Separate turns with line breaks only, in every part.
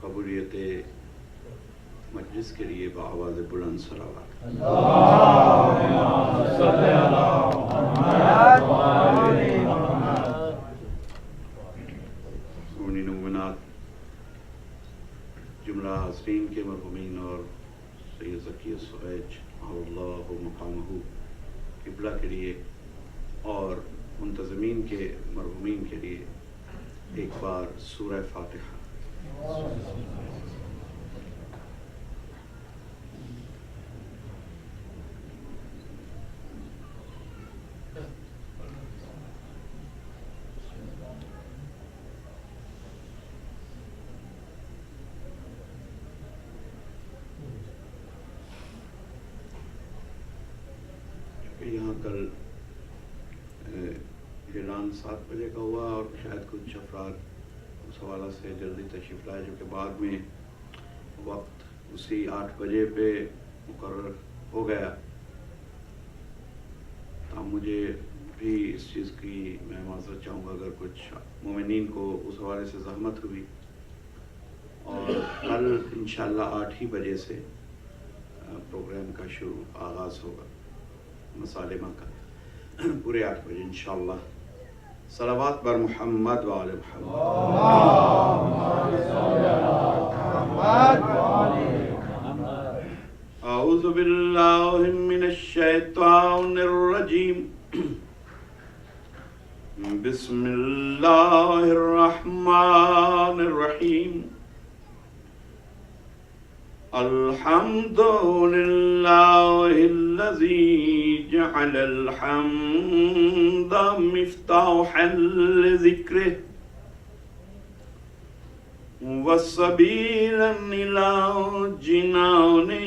قبولیت مجلس کے لیے بآواز بلند صلوات۔ مومنین و مومنات، جملہ حاضرین کے مرحومین اور سید ذکی السعیج اللہ مقامہ قبلہ کے لیے اور منتظمین کے مرحومین کے لیے ایک بار سورہ فاتحہ۔ یہاں کل اعلان 7 بجے کا ہوا اور شاید کچھ افراد اس حوالہ سے جلدی تشریف لائے، جو کہ بعد میں وقت اسی 8 بجے پہ مقرر ہو گیا۔ تاہم مجھے بھی اس چیز کی میں معذرت چاہوں گا اگر کچھ مومنین کو اس حوالے سے زحمت ہوئی، اور کل انشاءاللہ 8 ہی بجے سے پروگرام کا آغاز ہوگا مسالمہ کا، پورے 8 بجے انشاءاللہ۔ صلوات بر محمد و آل محمد۔ اعوذ باللہ من الشیطان الرجیم، بسم اللہ الرحمن الرحیم۔ الحمد للہ الذی جعل الحمد مفتاحا لذکرہ وسبیلا الی جنانہ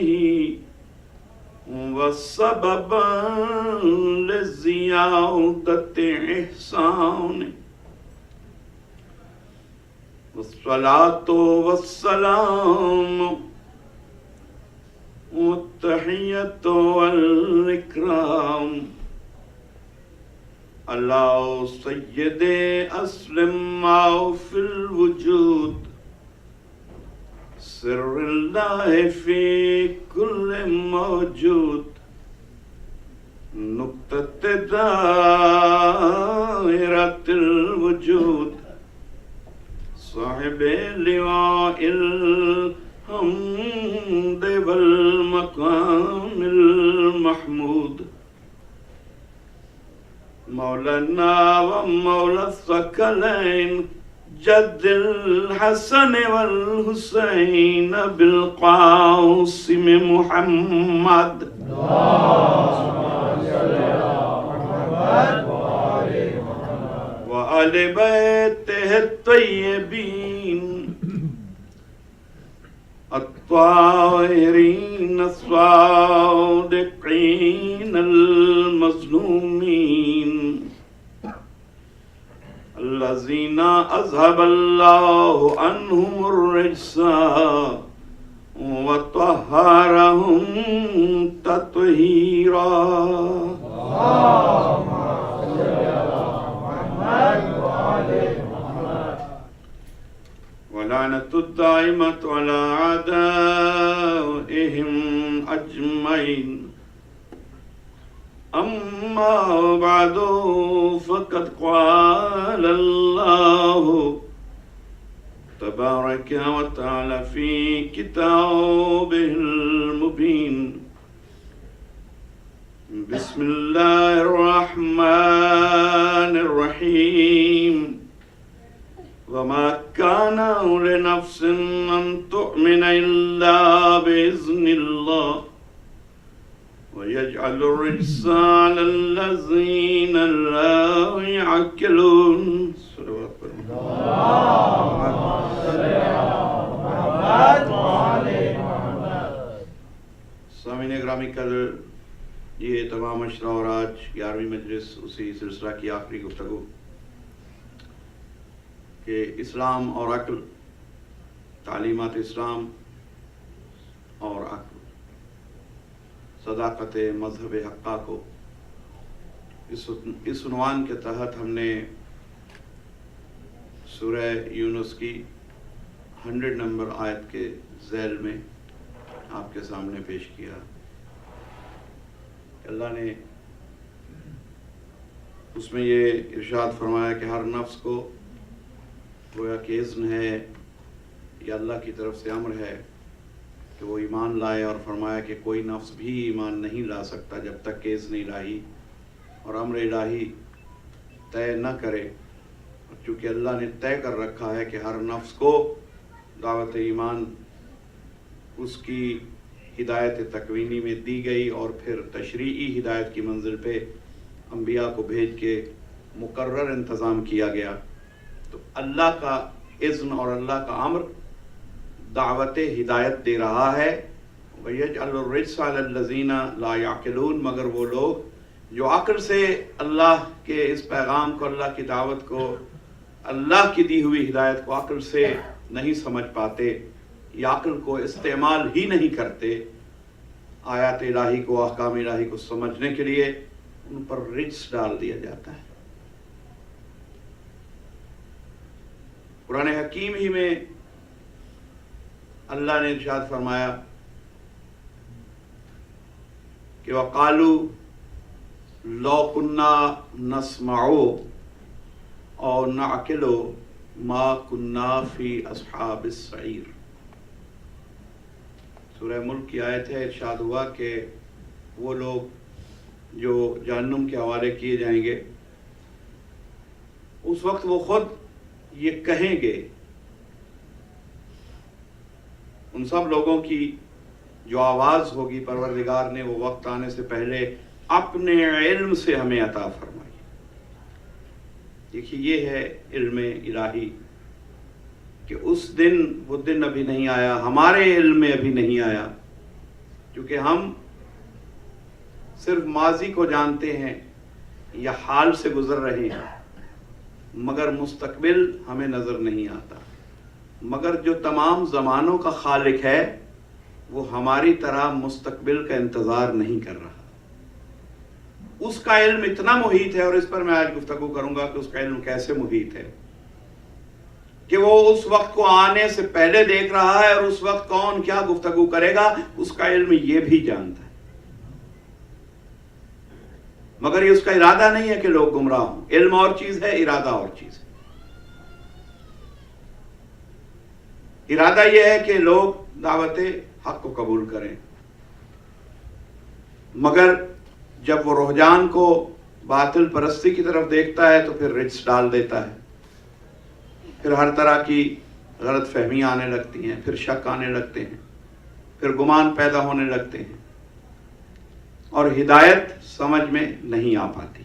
وسببا لزیادۃ احسانہ، والصلاۃ والسلام والتحیۃ والاکرام علی سید اسلم ما فی الوجود، سر اللہ فی کل موجود، نقطۃ دائرۃ الوجود، صاحب لواء الحمد والمقام المحمود، مولانا و مولا الثقلین جد الحسن والحسین بالقاسم محمد، وآل بیتہ الطیبین الطاہرین الصادقین المظلومین، الذین اذهب اللہ عنہم الرجس وطہرہم تطہیرا۔ ولعنة الدائمة على أعدائهم أجمعين، أما بعد فقد قال الله تبارك وتعالى في كتابه المبين، بسم الله الرحمن الرحيم، وما كان لنفس أن تؤمن إلا بإذن الله، ويجعل الرجس على الذين لا يعقلون۔ صلوات پر سامعین گرامی، کل یہ تمام اشرا اور آج 11ویں مجلس اسی سلسلہ کی آخری گفتگو کہ اسلام اور عقل، تعلیمات اسلام اور عقل، صداقت مذہب حقہ کو، اس عنوان کے تحت ہم نے سورہ یونس کی 100 نمبر آیت کے ذیل میں آپ کے سامنے پیش کیا. اللہ نے اس میں یہ ارشاد فرمایا کہ ہر نفس کو گویا کہ اذن ہے یا اللہ کی طرف سے امر ہے کہ وہ ایمان لائے، اور فرمایا کہ کوئی نفس بھی ایمان نہیں لا سکتا جب تک کہ اذن الہی اور امر الہی طے نہ کرے. چونکہ اللہ نے طے کر رکھا ہے کہ ہر نفس کو دعوت ایمان اس کی ہدایت تکوینی میں دی گئی، اور پھر تشریعی ہدایت کی منزل پہ انبیاء کو بھیج کے مقرر انتظام کیا گیا. تو اللہ کا اذن اور اللہ کا امر دعوت ہدایت دے رہا ہے. وَيَجْعَلُ الرِّجْسَ عَلَى الَّذِينَ لَا يَعْقِلُونَ، مگر وہ لوگ جو عقل سے اللہ کے اس پیغام کو، اللہ کی دعوت کو، اللہ کی دی ہوئی ہدایت کو عقل سے نہیں سمجھ پاتے یا عقل کو استعمال ہی نہیں کرتے آیات الہی کو، احکام الہی کو سمجھنے کے لیے، ان پر رجس ڈال دیا جاتا ہے. قرآن حکیم ہی میں اللہ نے ارشاد فرمایا کہ وَقَالُوا لَوْ كُنَّا نَسْمَعُ أَوْ نَعْقِلُ مَا كُنَّا فِي أَصْحَابِ السَّعِيرِ. سورہ ملک کی آیت ہے. ارشاد ہوا کہ وہ لوگ جو جہنم کے حوالے کیے جائیں گے، اس وقت وہ خود یہ کہیں گے، ان سب لوگوں کی جو آواز ہوگی پروردگار نے وہ وقت آنے سے پہلے اپنے علم سے ہمیں عطا فرمائی. دیکھیے یہ ہے علم الہی کہ اس دن، وہ دن ابھی نہیں آیا، ہمارے علم میں ابھی نہیں آیا، کیونکہ ہم صرف ماضی کو جانتے ہیں یا حال سے گزر رہے ہیں، مگر مستقبل ہمیں نظر نہیں آتا. مگر جو تمام زمانوں کا خالق ہے وہ ہماری طرح مستقبل کا انتظار نہیں کر رہا. اس کا علم اتنا محیط ہے، اور اس پر میں آج گفتگو کروں گا کہ اس کا علم کیسے محیط ہے، کہ وہ اس وقت کو آنے سے پہلے دیکھ رہا ہے، اور اس وقت کون کیا گفتگو کرے گا اس کا علم یہ بھی جانتا ہے. مگر یہ اس کا ارادہ نہیں ہے کہ لوگ گمراہ ہوں. علم اور چیز ہے، ارادہ اور چیز ہے. ارادہ یہ ہے کہ لوگ دعوت حق کو قبول کریں، مگر جب وہ رجحان کو باطل پرستی کی طرف دیکھتا ہے تو پھر رجس ڈال دیتا ہے. پھر ہر طرح کی غلط فہمیاں آنے لگتی ہیں، پھر شک آنے لگتے ہیں، پھر گمان پیدا ہونے لگتے ہیں، اور ہدایت سمجھ میں نہیں آ پاتی.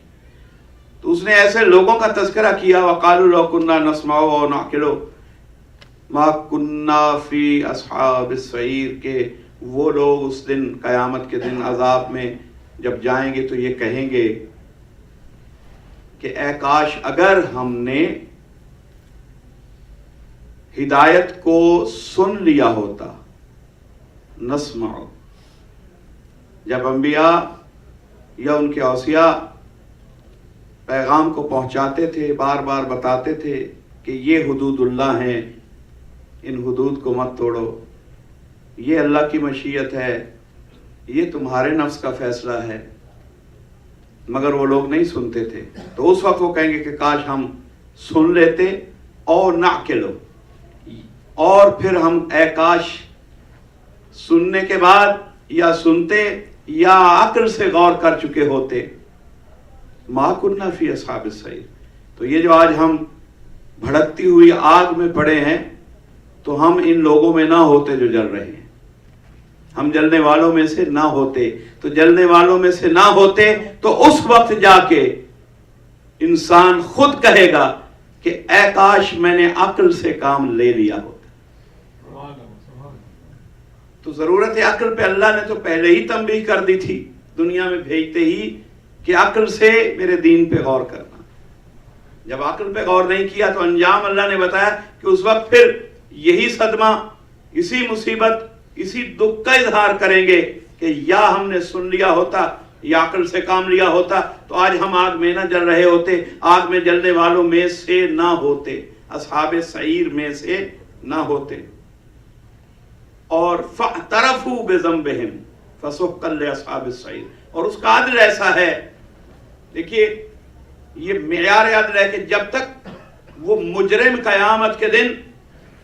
تو اس نے ایسے لوگوں کا تذکرہ کیا، وَقَالُوا لَوْ كُنَّا نَسْمَعُ أَوْ نَعْقِلُ مَا كُنَّا فِي أَصْحَابِ السَّعِيرِ، کہ وہ لوگ اس دن، قیامت کے دن عذاب میں جب جائیں گے تو یہ کہیں گے کہ اے کاش اگر ہم نے ہدایت کو سن لیا ہوتا. نسمع، جب انبیاء یا ان کے اوصیاء پیغام کو پہنچاتے تھے، بار بار بتاتے تھے کہ یہ حدود اللہ ہیں، ان حدود کو مت توڑو، یہ اللہ کی مشیت ہے، یہ تمہارے نفس کا فیصلہ ہے، مگر وہ لوگ نہیں سنتے تھے. تو اس وقت وہ کہیں گے کہ کاش ہم سن لیتے، اور نعقلو، اور پھر ہم اے کاش سننے کے بعد یا سنتے یا عقل سے غور کر چکے ہوتے. ما کننا فی اصحاب السعیر. تو یہ جو آج ہم بھڑکتی ہوئی آگ میں پڑے ہیں، تو ہم ان لوگوں میں نہ ہوتے جو جل رہے ہیں، ہم جلنے والوں میں سے نہ ہوتے. تو جلنے والوں میں سے نہ ہوتے تو اس وقت جا کے انسان خود کہے گا کہ اے کاش میں نے عقل سے کام لے لیا ہوتا. تو ضرورت عقل پہ اللہ نے تو پہلے ہی تنبیہ کر دی تھی دنیا میں بھیجتے ہی کہ عقل سے میرے دین پہ غور کرنا. جب عقل پہ غور نہیں کیا تو انجام اللہ نے بتایا کہ اس وقت پھر یہی صدمہ، اسی مصیبت، اسی دکھ کا اظہار کریں گے کہ یا ہم نے سن لیا ہوتا یا عقل سے کام لیا ہوتا تو آج ہم آگ میں نہ جل رہے ہوتے، آگ میں جلنے والوں میں سے نہ ہوتے، اصحاب سعیر میں سے نہ ہوتے. اور فاعترفوا بذنبہم فسحقا لاصحاب السعیر. اور اس کا عدل ایسا ہے، دیکھیے یہ معیار عدل ہے کہ جب تک وہ مجرم قیامت کے دن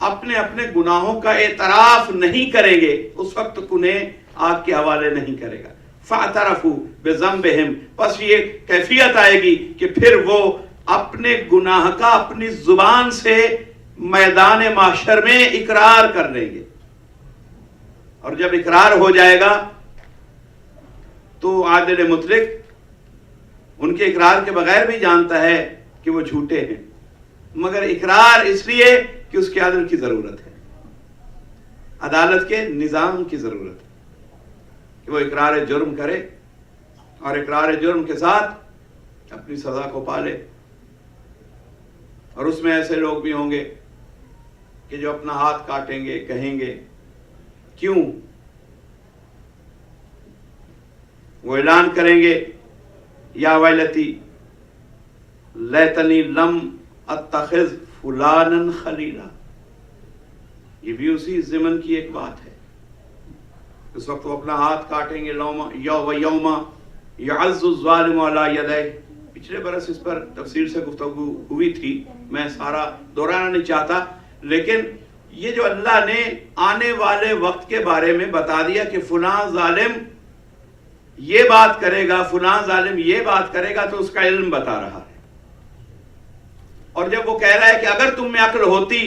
اپنے اپنے گناہوں کا اعتراف نہیں کریں گے اس وقت انہیں آگ کے حوالے نہیں کرے گا. فاعترفوا بذنبہم، پس یہ کیفیت آئے گی کہ پھر وہ اپنے گناہ کا اپنی زبان سے میدان محشر میں اقرار کر لیں گے. اور جب اقرار ہو جائے گا تو عادل مطلق ان کے اقرار کے بغیر بھی جانتا ہے کہ وہ جھوٹے ہیں، مگر اقرار اس لیے کہ اس کے عدل کی ضرورت ہے، عدالت کے نظام کی ضرورت ہے کہ وہ اقرار جرم کرے اور اقرار جرم کے ساتھ اپنی سزا کو پالے. اور اس میں ایسے لوگ بھی ہوں گے کہ جو اپنا ہاتھ کاٹیں گے، کہیں گے کیوں؟ وہ اعلان کریں گے یا ویلتی لیتنی لم اتخذ فلانا خلیلا. یہ بھی اسی ضمن کی ایک بات ہے. اس وقت وہ اپنا ہاتھ کاٹیں گے، یوم یعز الظالم علی یدیہ. پچھلے برس اس پر تفصیل سے گفتگو ہوئی تھی، میں سارا دہرانا نہیں چاہتا، لیکن یہ جو اللہ نے آنے والے وقت کے بارے میں بتا دیا کہ فلاں ظالم یہ بات کرے گا، فلاں ظالم یہ بات کرے گا، تو اس کا علم بتا رہا ہے. اور جب وہ کہہ رہا ہے کہ اگر تم میں عقل ہوتی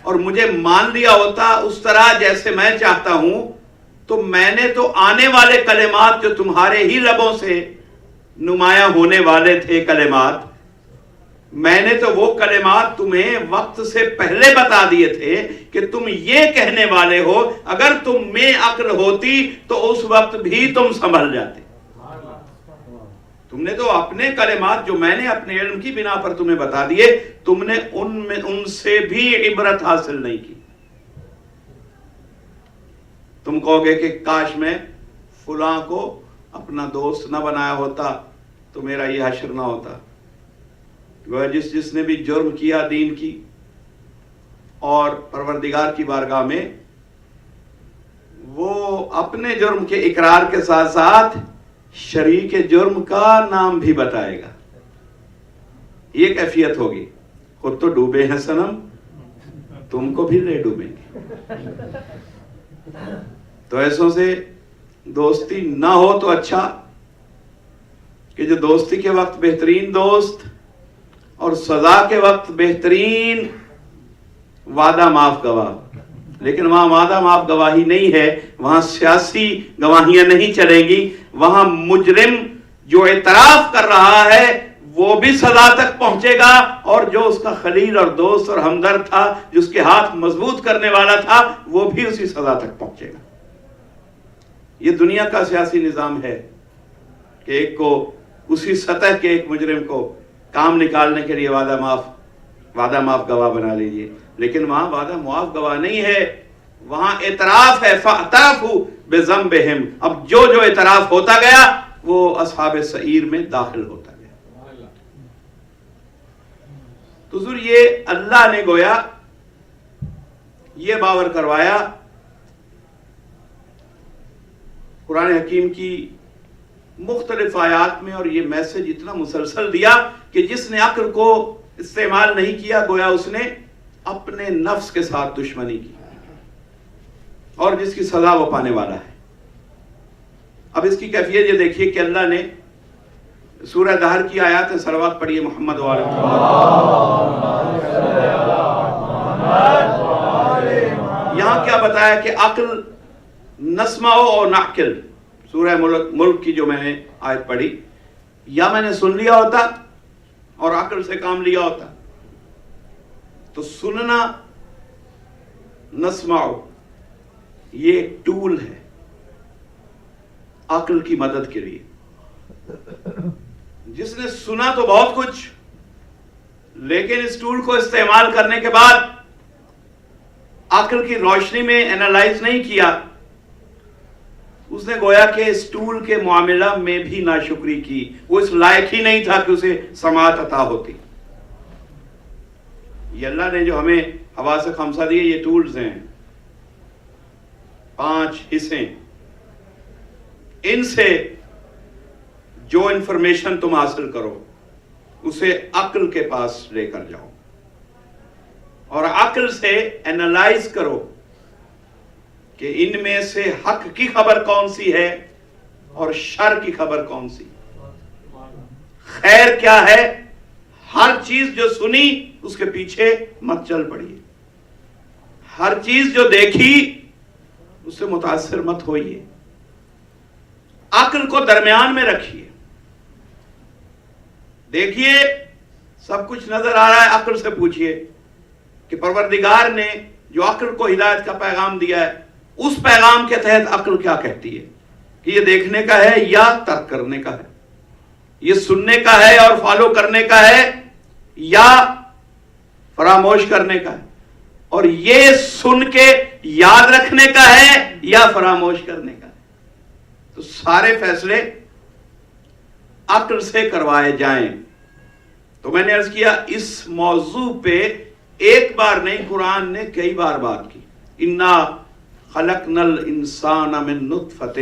اور مجھے مان لیا ہوتا اس طرح جیسے میں چاہتا ہوں، تو میں نے تو آنے والے کلمات جو تمہارے ہی لبوں سے نمایاں ہونے والے تھے کلمات، میں نے تو وہ کلمات تمہیں وقت سے پہلے بتا دیے تھے کہ تم یہ کہنے والے ہو. اگر تم میں عقل ہوتی تو اس وقت بھی تم سنبھل جاتے. تم نے تو اپنے کلمات جو میں نے اپنے علم کی بنا پر تمہیں بتا دیے، تم نے ان سے بھی عبرت حاصل نہیں کی. تم کہو گے کہ کاش میں فلاں کو اپنا دوست نہ بنایا ہوتا تو میرا یہ حشر نہ ہوتا. وہ جس نے بھی جرم کیا دین کی اور پروردگار کی بارگاہ میں، وہ اپنے جرم کے اقرار کے ساتھ ساتھ شریک جرم کا نام بھی بتائے گا. یہ کیفیت ہوگی. خود تو ڈوبے ہیں صنم، تم کو بھی لے ڈوبیں گے. تو ایسوں سے دوستی نہ ہو تو اچھا کہ جو دوستی کے وقت بہترین دوست اور سزا کے وقت بہترین وعدہ معاف گواہ. لیکن وہاں وعدہ معاف گواہی نہیں ہے، وہاں سیاسی گواہیاں نہیں چلیں گی. وہاں مجرم جو اعتراف کر رہا ہے وہ بھی سزا تک پہنچے گا، اور جو اس کا خلیل اور دوست اور ہمدرد تھا، جس کے ہاتھ مضبوط کرنے والا تھا، وہ بھی اسی سزا تک پہنچے گا. یہ دنیا کا سیاسی نظام ہے کہ ایک کو اسی سطح کے ایک مجرم کو کام نکالنے کے لیے وعدہ معاف گواہ بنا لیجئے. لیکن وہاں وعدہ معاف گواہ نہیں ہے، وہاں اعتراف ہے. فاعترفوا بذنبہم. اب جو اعتراف ہوتا گیا وہ اصحاب سعیر میں داخل ہوتا گیا. تو حضور یہ اللہ نے گویا یہ باور کروایا، قرآن حکیم کی مختلف آیات میں، اور یہ میسج اتنا مسلسل دیا کہ جس نے عقل کو استعمال نہیں کیا گویا اس نے اپنے نفس کے ساتھ دشمنی کی، اور جس کی سزا وہ پانے والا ہے. اب اس کی کیفیت یہ دیکھیے کہ اللہ نے سورہ دہر کی آیات ہے، صلوات پڑھیے محمد وعلی محمد. یہاں کیا بتایا کہ عقل نسمع و نعقل. سورہ ملک کی جو میں نے آیت پڑھی، یا میں نے سن لیا ہوتا اور عقل سے کام لیا ہوتا. تو سننا نسمع یہ ایک ٹول ہے عقل کی مدد کے لیے. جس نے سنا تو بہت کچھ، لیکن اس ٹول کو استعمال کرنے کے بعد عقل کی روشنی میں اینالائز نہیں کیا، اس نے گویا کہ اس ٹول کے معاملہ میں بھی ناشکری کی. وہ اس لائق ہی نہیں تھا کہ اسے سماعت عطا ہوتی. یہ اللہ نے جو ہمیں حواس خمسہ دیے، یہ ٹولز ہیں، 5 حصے، ان سے جو انفارمیشن تم حاصل کرو اسے عقل کے پاس لے کر جاؤ، اور عقل سے اینالائز کرو کہ ان میں سے حق کی خبر کون سی ہے اور شر کی خبر کون سی، خیر کیا ہے۔ ہر چیز جو سنی اس کے پیچھے مت چل پڑیے، ہر چیز جو دیکھی اس سے متاثر مت ہوئیے، عقل کو درمیان میں رکھیے۔ دیکھیے سب کچھ نظر آ رہا ہے، عقل سے پوچھئے کہ پروردگار نے جو عقل کو ہدایت کا پیغام دیا ہے اس پیغام کے تحت عقل کیا کہتی ہے کہ یہ دیکھنے کا ہے یا ترک کرنے کا ہے، یہ سننے کا ہے اور فالو کرنے کا ہے یا فراموش کرنے کا ہے، اور یہ سن کے یاد رکھنے کا ہے یا فراموش کرنے کا ہے۔ تو سارے فیصلے عقل سے کروائے جائیں۔ تو میں نے عرض کیا اس موضوع پہ ایک بار نہیں، قرآن نے کئی بار بات کی۔ انا خلقنا الانسان من نطفۃ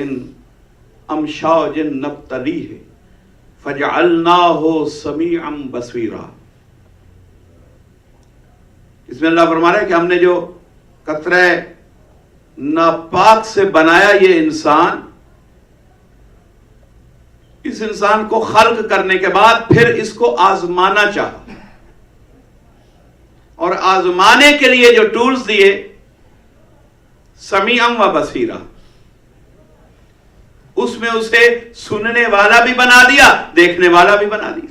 امشاج نبتلیہ فجعلناہ سمیعا بصیرا۔ اس میں اللہ فرما رہا ہے کہ ہم نے جو قطرہ ناپاک سے بنایا یہ انسان، اس انسان کو خلق کرنے کے بعد پھر اس کو آزمانا چاہا، اور آزمانے کے لیے جو ٹولز دیے، سمیعا و بصیرا، اس میں اسے سننے والا بھی بنا دیا، دیکھنے والا بھی بنا دیا۔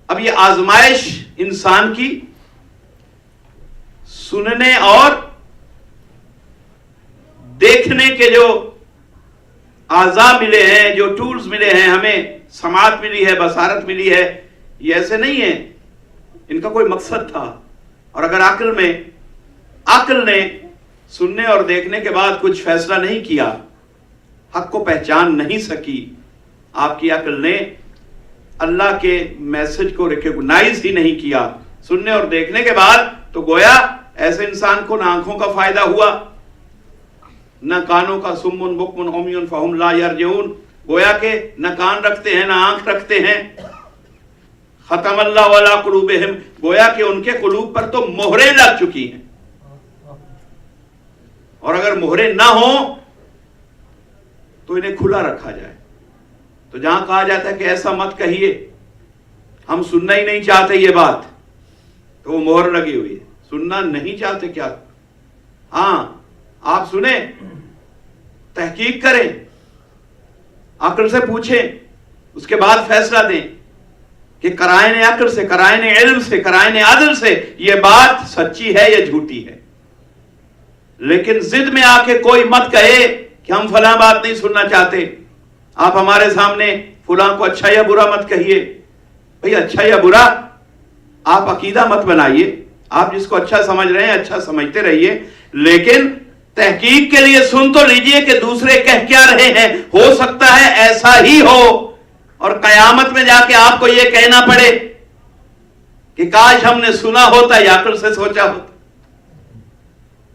اب یہ آزمائش انسان کی سننے اور دیکھنے کے جو اعضاء ملے ہیں، جو ٹولز ملے ہیں، ہمیں سماعت ملی ہے، بصارت ملی ہے، یہ ایسے نہیں ہے، ان کا کوئی مقصد تھا۔ اور اگر عقل نے سننے اور دیکھنے کے بعد کچھ فیصلہ نہیں کیا، حق کو پہچان نہیں سکی، آپ کی عقل نے اللہ کے میسج کو ریکگنائز ہی نہیں کیا سننے اور دیکھنے کے بعد، تو گویا ایسے انسان کو نہ آنکھوں کا فائدہ ہوا، نہ کانوں کا، سمن بکمن عمیٌ فہم لا یرجعون، گویا کہ نہ کان رکھتے ہیں نہ آنکھ رکھتے ہیں۔ ختم اللہ علی قلوبہم، گویا کہ ان کے قلوب پر تو مہریں لگ چکی ہیں، اور اگر مہریں نہ ہوں تو انہیں کھلا رکھا جائے۔ تو جہاں کہا جاتا ہے کہ ایسا مت کہیے، ہم سننا ہی نہیں چاہتے یہ بات، تو وہ مہر لگی ہوئی ہے، سننا نہیں چاہتے کیا؟ ہاں آپ سنیں، تحقیق کریں، عقل سے پوچھیں، اس کے بعد فیصلہ دیں کہ قرائن عقل سے، قرائن علم سے، قرائن عدل سے یہ بات سچی ہے یا جھوٹی ہے۔ لیکن ضد میں آ کے کوئی مت کہے کہ ہم فلاں بات نہیں سننا چاہتے، آپ ہمارے سامنے فلاں کو اچھا یا برا مت کہیے۔ بھئی اچھا یا برا آپ عقیدہ مت بنائیے، آپ جس کو اچھا سمجھ رہے ہیں اچھا سمجھتے رہیے، لیکن تحقیق کے لیے سن تو لیجئے کہ دوسرے کہہ کیا رہے ہیں، ہو سکتا ہے ایسا ہی ہو، اور قیامت میں جا کے آپ کو یہ کہنا پڑے کہ کاش ہم نے سنا ہوتا یا عقل سے سوچا ہوتا۔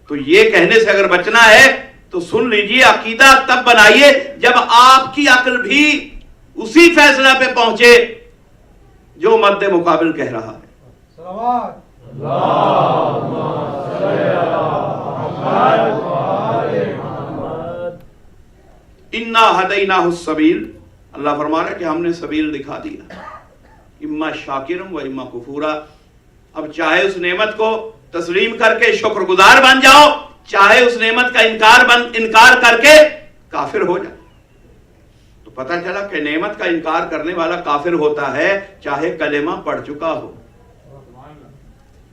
تو یہ کہنے سے اگر بچنا ہے تو سن لیجئے، عقیدہ تب بنائیے جب آپ کی عقل بھی اسی فیصلہ پہ پہنچے جو مد مقابل کہہ رہا ہے۔ انا ہدیناہ السبیل، اللہ فرما رہا ہے کہ ہم نے سبیل دکھا دیا، اما شاکرم و اما کفورا۔ اب چاہے اس نعمت کو تسلیم کر کے شکر گزار بن جاؤ، چاہے اس نعمت کا انکار کر کے کافر ہو جائے۔ تو پتہ چلا کہ نعمت کا انکار کرنے والا کافر ہوتا ہے چاہے کلمہ پڑھ چکا ہو۔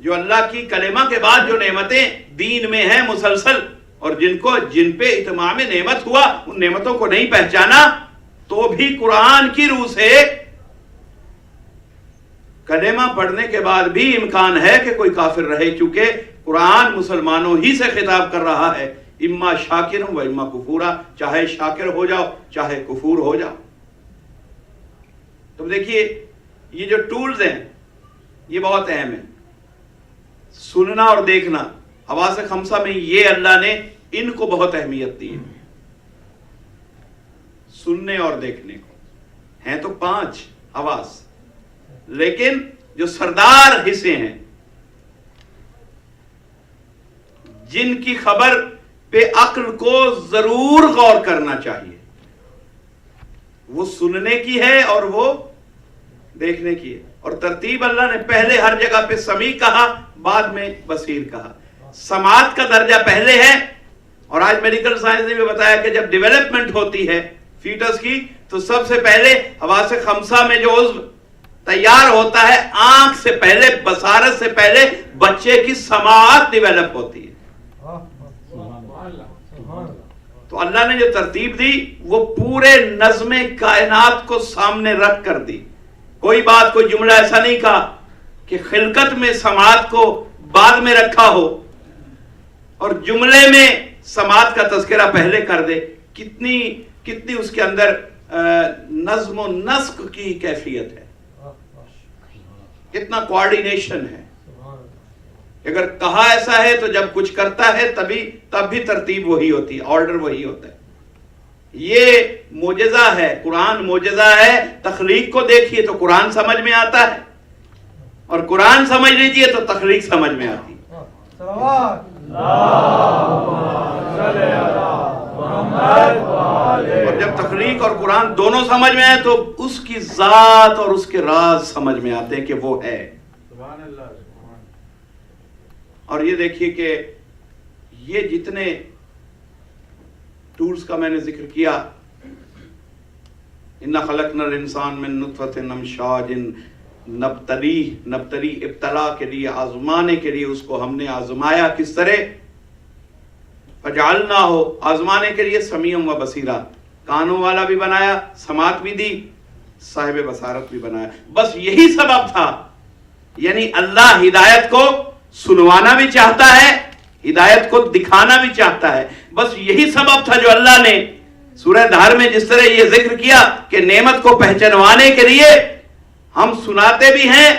جو اللہ کی کلمہ کے بعد جو نعمتیں دین میں ہیں مسلسل، اور جن پہ اتمام نعمت ہوا ان نعمتوں کو نہیں پہچانا، تو بھی قرآن کی روح سے کلمہ پڑھنے کے بعد بھی امکان ہے کہ کوئی کافر رہے، کیونکہ قرآن مسلمانوں ہی سے خطاب کر رہا ہے، اما شاکرم و اما کفورا، چاہے شاکر ہو جاؤ چاہے کفور ہو جاؤ۔ تو دیکھیے یہ جو ٹولز ہیں یہ بہت اہم ہیں۔ سننا اور دیکھنا، حواس خمسہ میں یہ اللہ نے ان کو بہت اہمیت دی ہے، سننے اور دیکھنے کو۔ ہیں تو 5 حواس، لیکن جو سردار حصے ہیں جن کی خبر پہ عقل کو ضرور غور کرنا چاہیے، وہ سننے کی ہے اور وہ دیکھنے کی ہے۔ اور ترتیب اللہ نے پہلے ہر جگہ پہ سمیع کہا، بعد میں بصیر کہا۔ سماعت کا درجہ پہلے ہے، اور آج میڈیکل سائنس نے بھی بتایا کہ جب ڈیولپمنٹ ہوتی ہے فیٹس کی تو سب سے پہلے حواس خمسہ میں جو عضو تیار ہوتا ہے، آنکھ سے پہلے، بصارت سے پہلے بچے کی سماعت ڈیولپ ہوتی ہے۔ تو اللہ نے جو ترتیب دی وہ پورے نظم کائنات کو سامنے رکھ کر دی۔ کوئی بات، کوئی جملہ ایسا نہیں کہا کہ خلقت میں سماعت کو بعد میں رکھا ہو اور جملے میں سماعت کا تذکرہ پہلے کر دے۔ کتنی اس کے اندر نظم و نسق کی کیفیت ہے، کتنا کوارڈینیشن ہے۔ اگر کہا ایسا ہے تو جب کچھ کرتا ہے تب بھی ترتیب وہی ہوتی ہے، آرڈر وہی ہوتا ہے۔ یہ معجزہ ہے، قرآن معجزہ ہے۔ تخلیق کو دیکھیے تو قرآن سمجھ میں آتا ہے، اور قرآن سمجھ لیجئے تو تخلیق سمجھ میں آتی ہے۔ اور جب تخلیق اور قرآن دونوں سمجھ میں آئے تو اس کی ذات اور اس کے راز سمجھ میں آتے ہیں کہ وہ ہے۔ اور یہ دیکھیے کہ یہ جتنے ٹولز کا میں نے ذکر کیا، اِنَّا خَلَقْنَا الْإِنسَانَ مِن نُطْفَةٍ أَمْشَاجٍ نبتلی، ابتلا کے لیے، آزمانے کے لیے اس کو ہم نے آزمایا۔ کس طرح؟ فَجَعَلْنَاهُ، آزمانے کے لیے سمیعًا و بصیرًا، کانوں والا بھی بنایا، سماعت بھی دی، صاحب بصارت بھی بنایا۔ بس یہی سبب تھا، یعنی اللہ ہدایت کو سنوانا بھی چاہتا ہے، ہدایت کو دکھانا بھی چاہتا ہے۔ بس یہی سبب تھا جو اللہ نے سورہ دہر میں جس طرح یہ ذکر کیا کہ نعمت کو پہچانوانے کے لیے ہم سناتے بھی ہیں،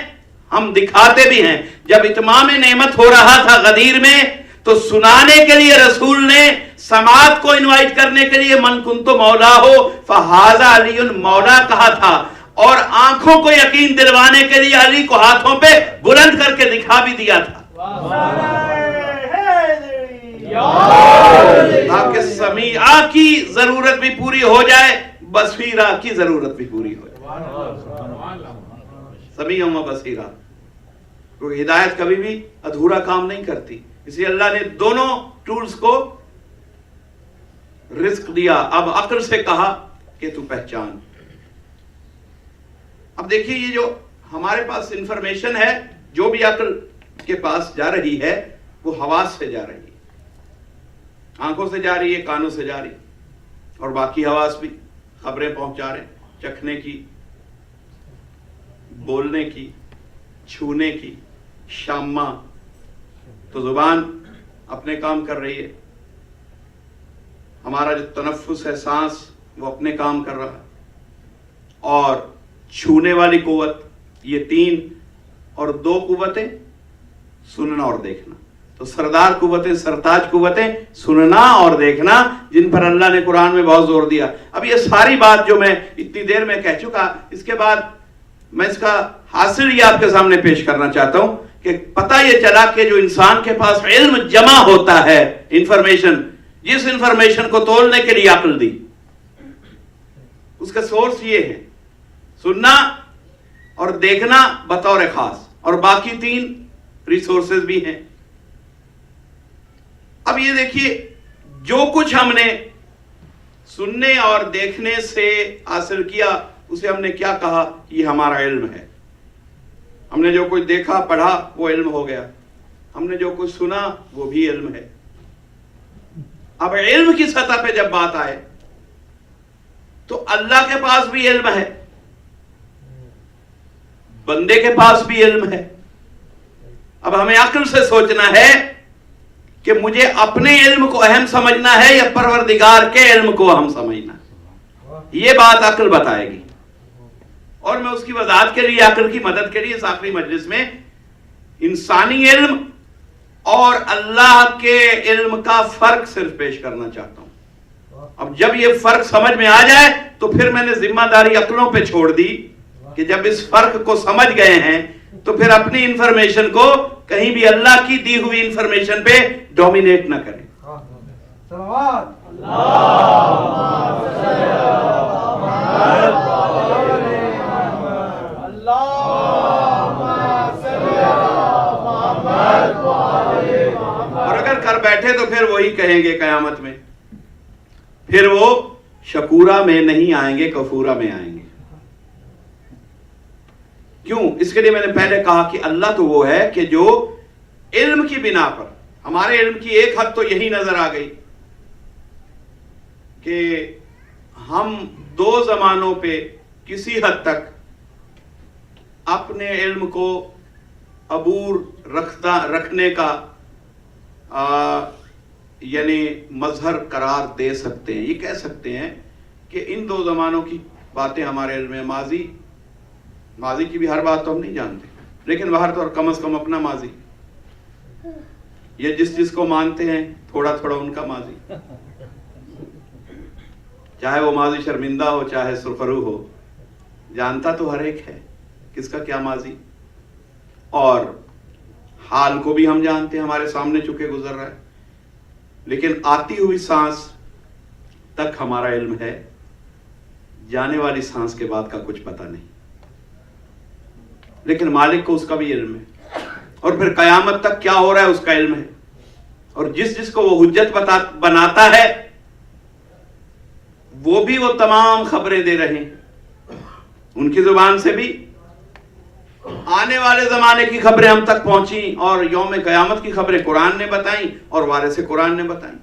ہم دکھاتے بھی ہیں۔ جب اتمام نعمت ہو رہا تھا غدیر میں تو سنانے کے لیے رسول نے سماعت کو انوائٹ کرنے کے لیے من کنت مولا ہو فہذا علی مولا کہا تھا، اور آنکھوں کو یقین دلوانے کے لیے علی کو ہاتھوں پہ بلند کر کے دکھا بھی دیا تھا، تاکہ سمیعہ کی ضرورت بھی پوری ہو جائے، بصیرہ کی ضرورت بھی پوری ہو جائے۔ سمیعہ و بصیرہ، کیونکہ ہدایت کبھی بھی ادھورا کام نہیں کرتی، اس لیے اللہ نے دونوں ٹولز کو رزق دیا۔ اب عقل سے کہا کہ تو پہچان۔ اب دیکھیے یہ جو ہمارے پاس انفارمیشن ہے، جو بھی عقل کے پاس جا رہی ہے وہ حواس سے جا رہی ہے، آنکھوں سے جا رہی ہے، کانوں سے جا رہی ہے، اور باقی حواس بھی خبریں پہنچا رہے ہیں، چکھنے کی، بولنے کی، چھونے کی، شامہ۔ تو زبان اپنے کام کر رہی ہے، ہمارا جو تنفس ہے، سانس، وہ اپنے کام کر رہا ہے، اور چھونے والی قوت، یہ 3 اور 2 قوتیں سننا اور دیکھنا۔ تو سردار قوتیں، سرتاج قوتیں سننا اور دیکھنا، جن پر اللہ نے قرآن میں بہت زور دیا۔ اب یہ ساری بات جو میں اتنی دیر میں کہہ چکا، اس کے بعد میں اس کا حاصل یہ آپ کے سامنے پیش کرنا چاہتا ہوں کہ پتہ یہ چلا کہ جو انسان کے پاس علم جمع ہوتا ہے، انفارمیشن، جس انفارمیشن کو تولنے کے لیے عقل دی، اس کا سورس یہ ہے سننا اور دیکھنا بطور خاص، اور باقی 3 ریسورسز بھی ہیں۔ اب یہ دیکھیے جو کچھ ہم نے سننے اور دیکھنے سے حاصل کیا اسے ہم نے کیا کہا؟ یہ ہمارا علم ہے۔ ہم نے جو کچھ دیکھا، پڑھا، وہ علم ہو گیا۔ ہم نے جو کچھ سنا وہ بھی علم ہے۔ اب علم کی سطح پہ جب بات آئے تو اللہ کے پاس بھی علم ہے، بندے کے پاس بھی علم ہے۔ اب ہمیں عقل سے سوچنا ہے کہ مجھے اپنے علم کو اہم سمجھنا ہے یا پروردگار کے علم کو اہم سمجھنا ہے۔ یہ بات عقل بتائے گی، اور میں اس کی وضاحت کے لیے، عقل کی مدد کے لیے اس آخری مجلس میں انسانی علم اور اللہ کے علم کا فرق صرف پیش کرنا چاہتا ہوں۔ اب جب یہ فرق سمجھ میں آ جائے تو پھر میں نے ذمہ داری عقلوں پہ چھوڑ دی کہ جب اس فرق کو سمجھ گئے ہیں تو پھر اپنی انفارمیشن کو کہیں بھی اللہ کی دی ہوئی انفارمیشن پہ ڈومینیٹ نہ کریں۔ اور اگر کر بیٹھے تو پھر وہی کہیں گے قیامت میں، پھر وہ شکورا میں نہیں آئیں گے، کفورا میں آئیں گے۔ کیوں؟ اس کے لیے میں نے پہلے کہا کہ اللہ تو وہ ہے کہ جو علم کی بنا پر، ہمارے علم کی ایک حد تو یہی نظر آ گئی کہ ہم دو زمانوں پہ کسی حد تک اپنے علم کو عبور رکھنے کا یعنی مظہر قرار دے سکتے ہیں۔ یہ کہہ سکتے ہیں کہ ان دو زمانوں کی باتیں ہمارے علم میں، ماضی کی بھی ہر بات تو ہم نہیں جانتے، لیکن باہر تو کم از کم اپنا ماضی، یہ جس کو مانتے ہیں تھوڑا تھوڑا ان کا ماضی، چاہے وہ ماضی شرمندہ ہو چاہے سرخرو ہو، جانتا تو ہر ایک ہے کس کا کیا ماضی، اور حال کو بھی ہم جانتے ہیں، ہمارے سامنے چکے گزر رہا ہے، لیکن آتی ہوئی سانس تک ہمارا علم ہے، جانے والی سانس کے بعد کا کچھ پتہ نہیں، لیکن مالک کو اس کا بھی علم ہے، اور پھر قیامت تک کیا ہو رہا ہے اس کا علم ہے، اور جس کو وہ حجت بناتا ہے وہ بھی وہ تمام خبریں دے رہے ہیں، ان کی زبان سے بھی آنے والے زمانے کی خبریں ہم تک پہنچی، اور یوم قیامت کی خبریں قرآن نے بتائیں اور وارث قرآن نے بتائیں۔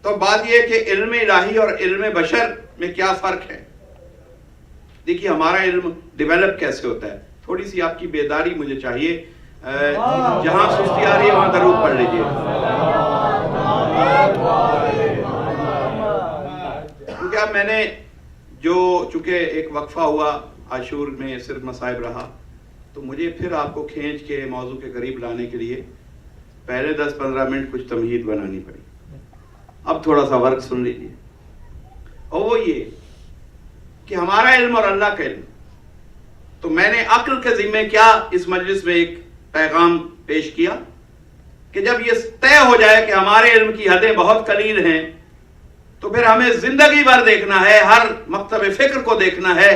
تو بات یہ کہ علم الہی اور علم بشر میں کیا فرق ہے؟ دیکھیے ہمارا علم ڈیولپ کیسے ہوتا ہے، تھوڑی سی آپ کی بیداری مجھے چاہیے، جہاں سستی آ رہی ہے وہاں درود پڑھ لیجیے، کیونکہ اب میں نے چونکہ ایک وقفہ ہوا عاشور میں صرف مصائب رہا، تو مجھے پھر آپ کو کھینچ کے موضوع کے قریب لانے کے لیے پہلے 10-15 منٹ کچھ تمہید بنانی پڑی۔ اب تھوڑا سا ورق سن لیجیے، اور وہ یہ کہ ہمارا علم اور اللہ کا علم، تو میں نے عقل کے ذمے کیا اس مجلس میں ایک پیغام پیش کیا کہ جب یہ طے ہو جائے کہ ہمارے علم کی حدیں بہت قلیل ہیں، تو پھر ہمیں زندگی بھر دیکھنا ہے، ہر مکتب فکر کو دیکھنا ہے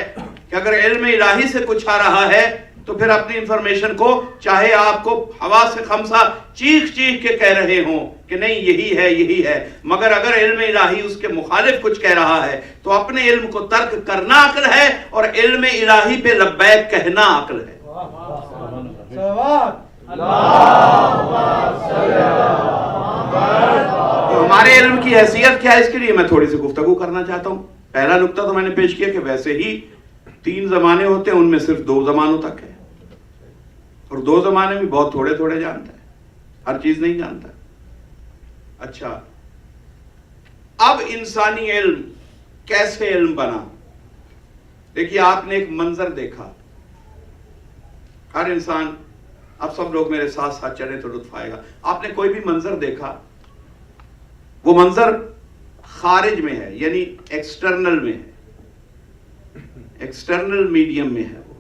کہ اگر علم الہی سے کچھ آ رہا ہے تو پھر اپنی انفارمیشن کو، چاہے آپ کو حواس خمسہ چیخ کے کہہ رہے ہوں کہ نہیں یہی ہے، مگر اگر علم الہی اس کے مخالف کچھ کہہ رہا ہے تو اپنے علم کو ترک کرنا عقل ہے، اور علم الہی پہ لبیک کہنا عقل ہے۔ تو ہمارے علم کی حیثیت کیا ہے، اس کے لیے میں تھوڑی سی گفتگو کرنا چاہتا ہوں۔ پہلا نقطہ تو میں نے پیش کیا کہ ویسے ہی 3 زمانے ہوتے ہیں، ان میں صرف 2 زمانوں تک ہے، اور 2 زمانے میں بہت تھوڑے جانتا ہے، ہر چیز نہیں جانتا۔ اچھا، اب انسانی علم کیسے علم بنا؟ دیکھیے آپ نے ایک منظر دیکھا، ہر انسان، اب سب لوگ میرے ساتھ ساتھ چلے تو لطف آئے گا، آپ نے کوئی بھی منظر دیکھا، وہ منظر خارج میں ہے، یعنی ایکسٹرنل میں ہے، ایکسٹرنل میڈیم میں ہے، وہ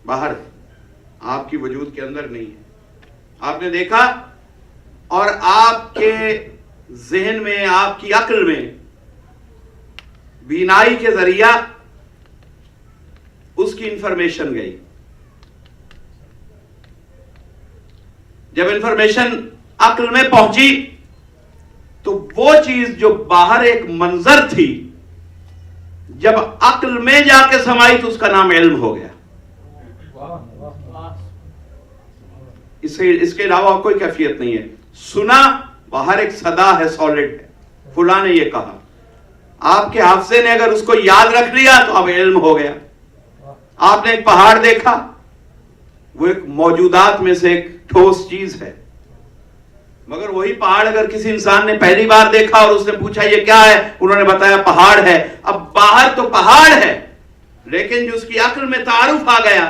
باہر ہے، آپ کی وجود کے اندر نہیں ہے۔ آپ نے دیکھا اور آپ کے ذہن میں، آپ کی عقل میں بینائی کے ذریعہ اس کی انفارمیشن گئی۔ جب انفارمیشن عقل میں پہنچی تو وہ چیز جو باہر ایک منظر تھی، جب عقل میں جا کے سمائی تو اس کا نام علم ہو گیا۔ اس کے علاوہ کوئی کیفیت نہیں ہے۔ سنا، باہر ایک صدا ہے، سالڈ ہے، فلاں نے یہ کہا، آپ کے حافظے نے اگر اس کو یاد رکھ لیا تو اب علم ہو گیا۔ آپ نے ایک پہاڑ دیکھا، وہ ایک موجودات میں سے ایک ٹھوس چیز ہے، مگر وہی پہاڑ اگر کسی انسان نے پہلی بار دیکھا اور اس نے پوچھا یہ کیا ہے، انہوں نے بتایا پہاڑ ہے۔ اب باہر تو پہاڑ ہے، لیکن جو اس کی عقل میں تعارف آ گیا،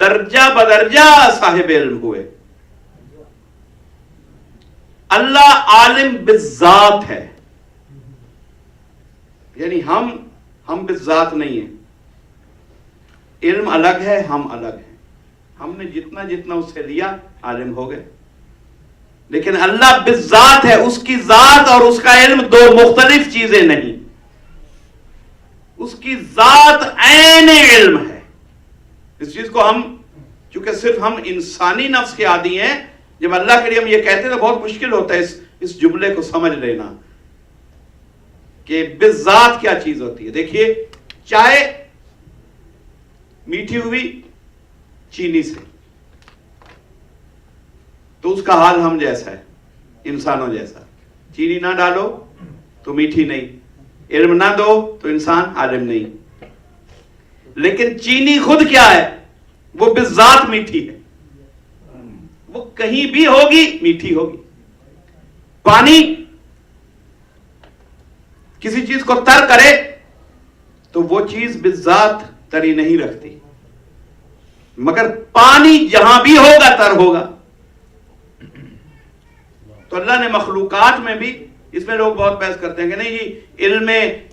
درجہ بدرجہ صاحب علم ہوئے. اللہ عالم بالذات ہے، یعنی ہم بالذات نہیں ہیں. علم الگ ہے، ہم الگ ہیں. ہم نے جتنا جتنا اس سے لیا عالم ہو گئے، لیکن اللہ بالذات ہے. اس کی ذات اور اس کا علم دو مختلف چیزیں نہیں. اس کی ذات عین علم ہے. اس چیز کو ہم چونکہ صرف ہم انسانی نفس کے عادی ہیں، جب اللہ کے لیے ہم یہ کہتے ہیں تو بہت مشکل ہوتا ہے اس جملے کو سمجھ لینا کہ بالذات کیا چیز ہوتی ہے. دیکھیے، چائے میٹھی ہوئی چینی سے تو اس کا حال ہم جیسا ہے، انسانوں جیسا. چینی نہ ڈالو تو میٹھی نہیں، علم نہ دو تو انسان عالم نہیں. لیکن چینی خود کیا ہے؟ وہ بالذات میٹھی ہے، وہ کہیں بھی ہوگی میٹھی ہوگی. پانی کسی چیز کو تر کرے تو وہ چیز بالذات تری نہیں رکھتی، مگر پانی جہاں بھی ہوگا تر ہوگا. تو اللہ نے مخلوقات میں بھی، اس میں لوگ بہت بحث کرتے ہیں کہ نہیں جی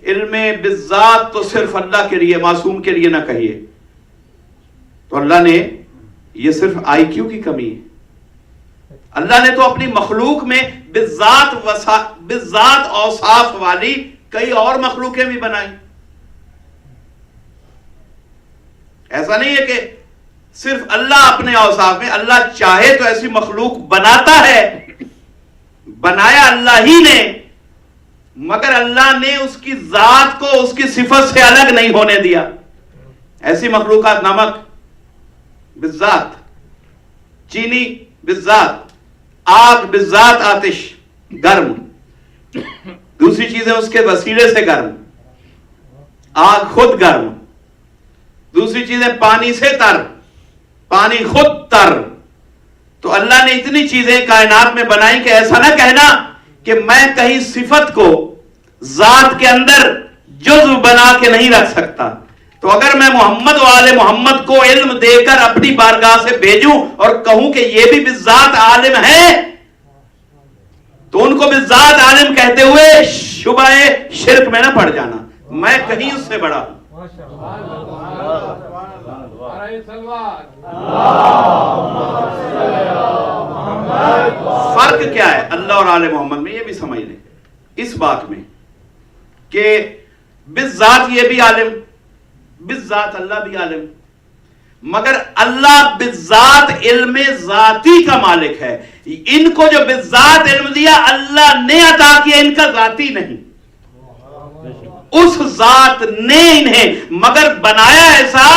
علم بالذات تو صرف اللہ کے لیے، معصوم کے لیے نہ کہیے. تو اللہ نے، یہ صرف آئی کیو کی کمی ہے. اللہ نے تو اپنی مخلوق میں بالذات اوصاف والی کئی اور مخلوقیں بھی بنائی. ایسا نہیں ہے کہ صرف اللہ اپنے اوصاف میں، اللہ چاہے تو ایسی مخلوق بناتا ہے، بنایا اللہ ہی نے، مگر اللہ نے اس کی ذات کو اس کی صفت سے الگ نہیں ہونے دیا. ایسی مخلوقات، نمک بالذات، چینی بالذات، آگ بالذات آتش گرم، دوسری چیزیں اس کے وسیلے سے گرم، آگ خود گرم، دوسری چیزیں پانی سے تر، پانی خود تر. تو اللہ نے اتنی چیزیں کائنات میں بنائی کہ ایسا نہ کہنا کہ میں کہیں صفت کو ذات کے اندر جزو بنا کے نہیں رکھ سکتا. تو اگر میں محمد و آل محمد کو علم دے کر اپنی بارگاہ سے بھیجوں اور کہوں کہ یہ بھی بالذات عالم ہے، تو ان کو بالذات عالم کہتے ہوئے شبہ شرک میں نہ پڑ جانا. میں کہیں اس سے بڑا ہوں. فرق کیا ہے اللہ اور آل محمد میں؟ یہ بھی سمجھ لیں اس بات میں کہ بالذات یہ بھی عالم، بالذات اللہ بھی عالم، مگر اللہ بالذات علم ذاتی کا مالک ہے. ان کو جو بالذات علم دیا اللہ نے عطا کیا، ان کا ذاتی نہیں. اس ذات نے انہیں مگر بنایا ایسا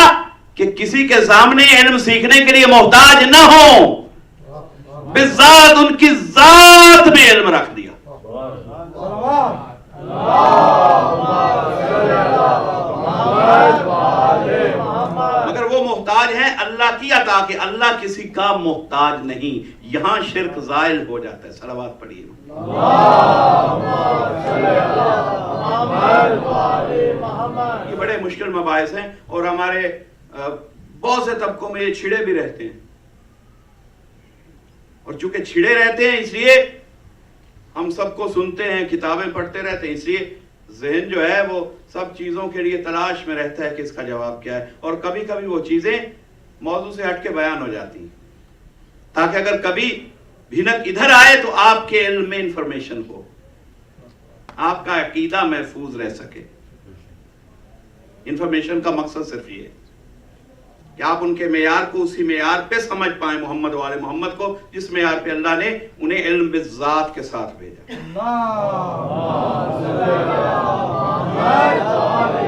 کہ کسی کے سامنے علم سیکھنے کے لیے محتاج نہ ہو. بالذات ان کی ذات میں علم رکھ دیا. مگر وہ محتاج ہیں اللہ کی عطا کے، اللہ کسی کا محتاج نہیں. یہاں شرک زائل ہو جاتا ہے. صلوات پڑھیے. یہ بڑے مشکل مباحث ہیں اور ہمارے بہت سے طبقوں میں یہ چھڑے بھی رہتے ہیں، اور چونکہ چھڑے رہتے ہیں اس لیے ہم سب کو سنتے ہیں، کتابیں پڑھتے رہتے ہیں، اس لیے ذہن جو ہے وہ سب چیزوں کے لیے تلاش میں رہتا ہے کہ اس کا جواب کیا ہے. اور کبھی کبھی وہ چیزیں موضوع سے ہٹ کے بیان ہو جاتی ہیں تاکہ اگر کبھی بھنک ادھر آئے تو آپ کے علم میں انفارمیشن ہو، آپ کا عقیدہ محفوظ رہ سکے. انفارمیشن کا مقصد صرف یہ ہے کہ آپ ان کے معیار کو اسی معیار پہ سمجھ پائیں، محمد و آل محمد کو، جس معیار پہ اللہ نے انہیں علم بالذات کے ساتھ بھیجا.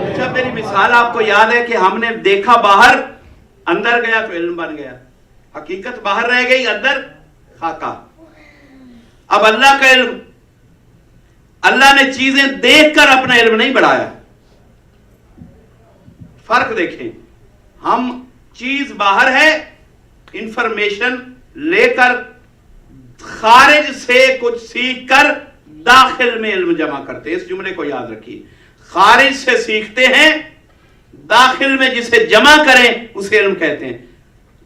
اچھا، میری مثال آپ کو یاد ہے کہ ہم نے دیکھا باہر، اندر گیا تو علم بن گیا. حقیقت باہر رہ گئی، اندر خاکہ. اب اللہ کا علم، اللہ نے چیزیں دیکھ کر اپنا علم نہیں بڑھایا. فرق دیکھیں، ہم چیز باہر ہے، انفارمیشن لے کر خارج سے کچھ سیکھ کر داخل میں علم جمع کرتے ہیں. اس جملے کو یاد رکھیے، خارج سے سیکھتے ہیں، داخل میں جسے جمع کریں اسے علم کہتے ہیں.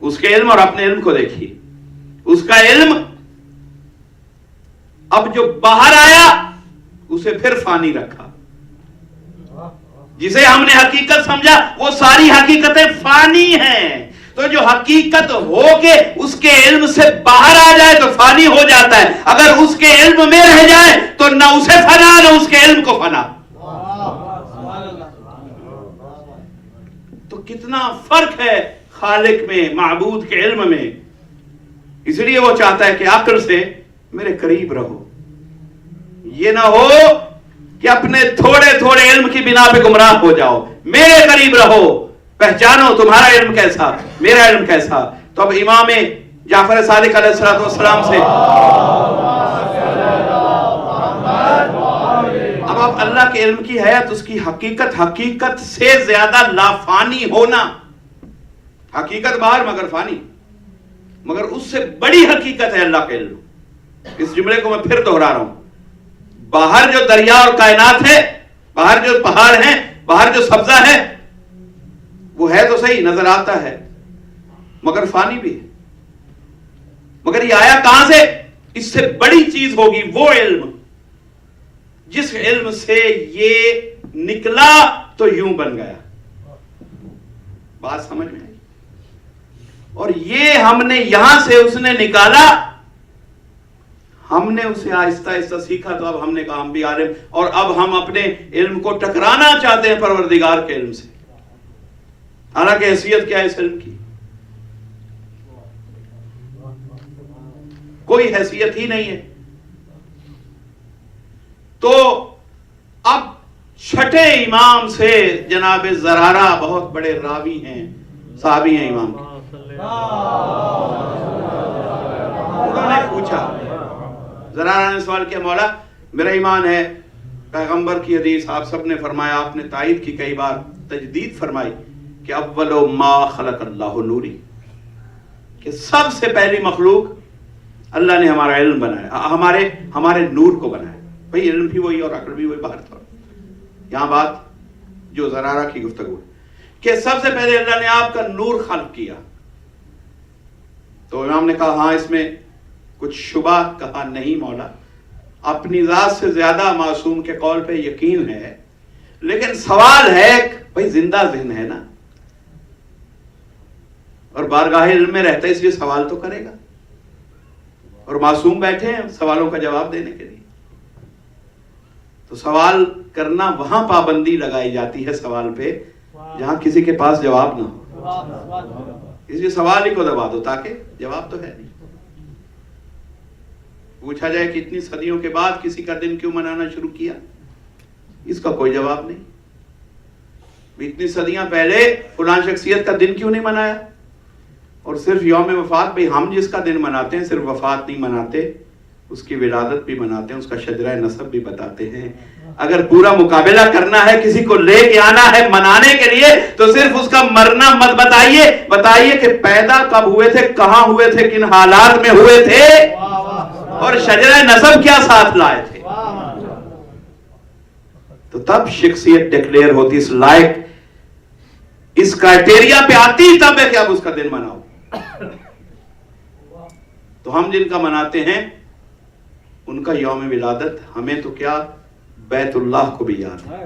اس کے علم اور اپنے علم کو دیکھیے. اس کا علم اب جو باہر آیا اسے پھر فانی رکھا. جسے ہم نے حقیقت سمجھا وہ ساری حقیقتیں فانی ہیں. تو جو حقیقت ہو کے اس کے علم سے باہر آ جائے تو فانی ہو جاتا ہے. اگر اس کے علم میں رہ جائے تو نہ اسے فنا نہ اس کے علم کو فنا. تو کتنا فرق ہے خالق میں، معبود کے علم میں. اس لیے وہ چاہتا ہے کہ عقل سے میرے قریب رہو. یہ نہ ہو کہ اپنے تھوڑے تھوڑے علم کی بنا پہ گمراہ ہو جاؤ. میرے قریب رہو، پہچانو تمہارا علم کیسا، میرا علم کیسا. تو اب امام جعفر صادق علیہ السلام سے اب آپ اللہ کے علم کی حیات، اس کی حقیقت سے زیادہ لافانی ہونا. حقیقت باہر مگر فانی، مگر اس سے بڑی حقیقت ہے اللہ کا علم. اس جملے کو میں پھر دہرا رہا ہوں. باہر جو دریا اور کائنات ہے، باہر جو پہاڑ ہیں، باہر جو سبزہ ہے، وہ ہے تو صحیح، نظر آتا ہے، مگر فانی بھی ہے. مگر یہ آیا کہاں سے؟ اس سے بڑی چیز ہوگی وہ علم جس علم سے یہ نکلا تو یوں بن گیا. بات سمجھ میں آئی؟ اور یہ ہم نے یہاں سے اس نے نکالا، ہم نے اسے آہستہ آہستہ سیکھا. تو اب ہم نے کہا ہم بھی عالم، اور اب ہم اپنے علم کو ٹکرانا چاہتے ہیں پروردگار کے علم سے. حالانکہ حیثیت کیا ہے اس علم کی؟ کوئی حیثیت ہی نہیں ہے. تو اب چھٹے امام سے جناب زرارہ بہت بڑے راوی ہیں، صحابی ہیں امام کے. انہوں نے پوچھا، زرارہ نے سوال کیا، مولا میرا ایمان ہے پیغمبر کی حدیث آپ سب نے فرمایا، آپ نے تائید کی، کئی بار تجدید فرمائی کہ اول ما خلق اللہ نوری، کہ سب سے پہلی مخلوق اللہ نے ہمارا علم بنایا، ہمارے نور کو بنایا. بھئی علم بھی وہی اور عقل بھی وہی باہر تھا. یہاں بات جو زرارہ کی گفتگو ہے کہ سب سے پہلے اللہ نے آپ کا نور خلق کیا. تو امام نے کہا ہاں اس میں کچھ شبہ. کہا نہیں مولا، اپنی ذات سے زیادہ معصوم کے قول پہ یقین ہے، لیکن سوال ہے بھئی زندہ ذہن ہے نا، اور بارگاہ علم میں رہتا ہے، اس لیے سوال تو کرے گا. اور معصوم بیٹھے ہیں سوالوں کا جواب دینے کے لیے. تو سوال کرنا وہاں پابندی لگائی جاتی ہے سوال پہ جہاں کسی کے پاس جواب نہ ہو. اس لیے سوال ہی کو دبا دو تاکہ جواب تو ہے نہیں. پوچھا جائے کہ اتنی صدیوں کے بعد کسی کا دن کیوں منانا شروع کیا، اس کا کوئی جواب نہیں. اتنی صدیاں پہلے فلاں شخصیت کا دن کیوں نہیں منایا؟ اور صرف یوم وفات، بھئی ہم جس کا دن مناتے ہیں صرف وفات نہیں مناتے، اس کی ولادت بھی مناتے ہیں، اس کا شجرہ نسب بھی بتاتے ہیں. اگر پورا مقابلہ کرنا ہے، کسی کو لے کے آنا ہے منانے کے لیے، تو صرف اس کا مرنا مت بتائیے کہ پیدا کب ہوئے تھے، کہاں ہوئے تھے، کن حالات میں ہوئے تھے، اور شجرہ نسب کیا ساتھ لائے تھے. تو تب شخصیت ڈکلیئر ہوتی، اس لائق، اس کرائٹیریا پہ آتی، تب ہے کہ اب اس کا دن مناؤ. تو ہم جن کا مناتے ہیں ان کا یوم ولادت ہمیں تو کیا بیت اللہ کو بھی یاد ہے،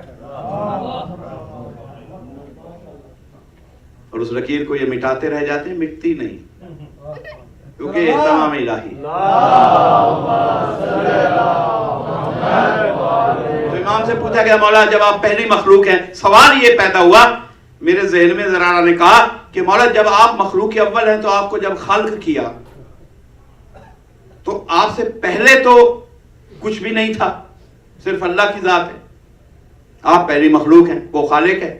اور اس لکیر کو یہ مٹاتے رہ جاتے ہیں، مٹتی نہیں، کیونکہ تمام الہی. تو امام سے پوچھا گیا مولا جب آپ پہلی مخلوق ہیں، سوال یہ پیدا ہوا میرے ذہن میں. زرارہ نے کہا کہ مولا جب آپ مخلوق اول ہیں تو آپ کو جب خلق کیا تو آپ سے پہلے تو کچھ بھی نہیں تھا، صرف اللہ کی ذات ہے. آپ پہلی مخلوق ہیں، وہ خالق ہے،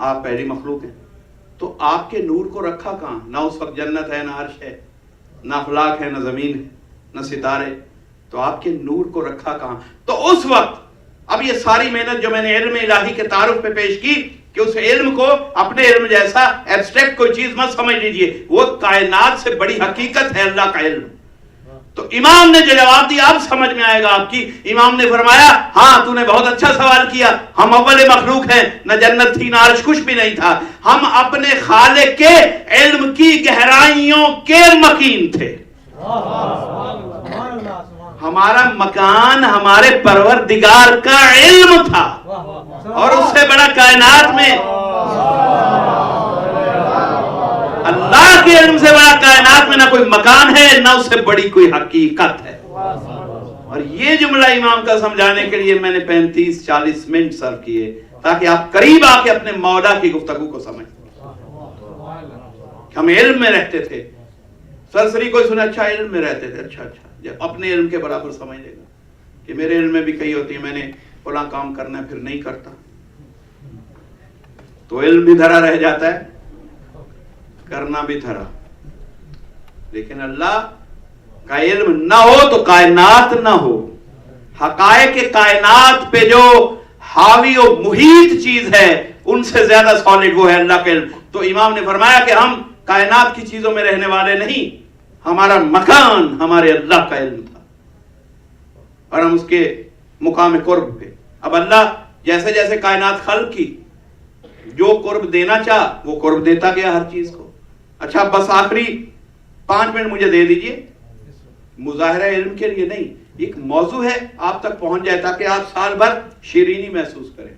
آپ پہلی مخلوق ہیں. تو آپ کے نور کو رکھا کہاں؟ نہ اس وقت جنت ہے، نہ عرش ہے، نہ افلاک ہے، نہ زمین ہے، نہ ستارے. تو آپ کے نور کو رکھا کہاں؟ تو اس وقت اب یہ ساری محنت جو میں نے علم الہی کے تعارف پہ پیش کی کہ اس علم کو اپنے علم جیسا ایبسٹریکٹ کوئی چیز مت سمجھ لیجئے، وہ کائنات سے بڑی حقیقت ہے اللہ کا علم. تو امام نے جو جواب دیا اب سمجھ میں آئے گا آپ کی. امام نے فرمایا ہاں تو نے بہت اچھا سوال کیا, ہم اول مخلوق ہیں, نہ جنت تھی نہ عرش, کچھ بھی نہیں تھا, ہم اپنے خالق کے علم کی گہرائیوں کے مکین تھے. ہمارا مکان ہمارے پروردگار کا علم تھا, اور اس سے بڑا کائنات میں اللہ کے علم سے بڑا کائنات میں نہ کوئی مکان ہے نہ اس سے بڑی کوئی حقیقت ہے. اور یہ جملہ امام کا سمجھانے کے لیے میں نے 35-40 منٹ صرف کیے تاکہ آپ قریب آ کے اپنے مولا کی گفتگو کو سمجھیں. ہم علم میں رہتے تھے, سرسری کوئی سنا اچھا علم میں رہتے تھے, اچھا جب اپنے علم کے برابر سمجھ لے گا کہ میرے علم میں بھی کئی ہوتی ہے, میں نے فلاں کام کرنا ہے پھر نہیں کرتا, تو علم بھی دھرا رہ جاتا ہے, کرنا بھی دھرا. لیکن اللہ کا علم نہ ہو تو کائنات نہ ہو. حقائق کائنات پہ جو حاوی و محیط چیز ہے ان سے زیادہ سالڈ وہ ہے اللہ کا علم. تو امام نے فرمایا کہ ہم کائنات کی چیزوں میں رہنے والے نہیں, ہمارا مکان ہمارے اللہ کا علم تھا اور ہم اس کے مقام قرب پہ. اب اللہ جیسے جیسے کائنات خلق کی جو قرب دینا چاہ وہ قرب دیتا گیا ہر چیز کو. اچھا بس آخری 5 منٹ مجھے دے دیجئے, مظاہرہ علم کے لیے نہیں, ایک موضوع ہے آپ تک پہنچ جائے تاکہ آپ سال بھر شیرینی محسوس کریں.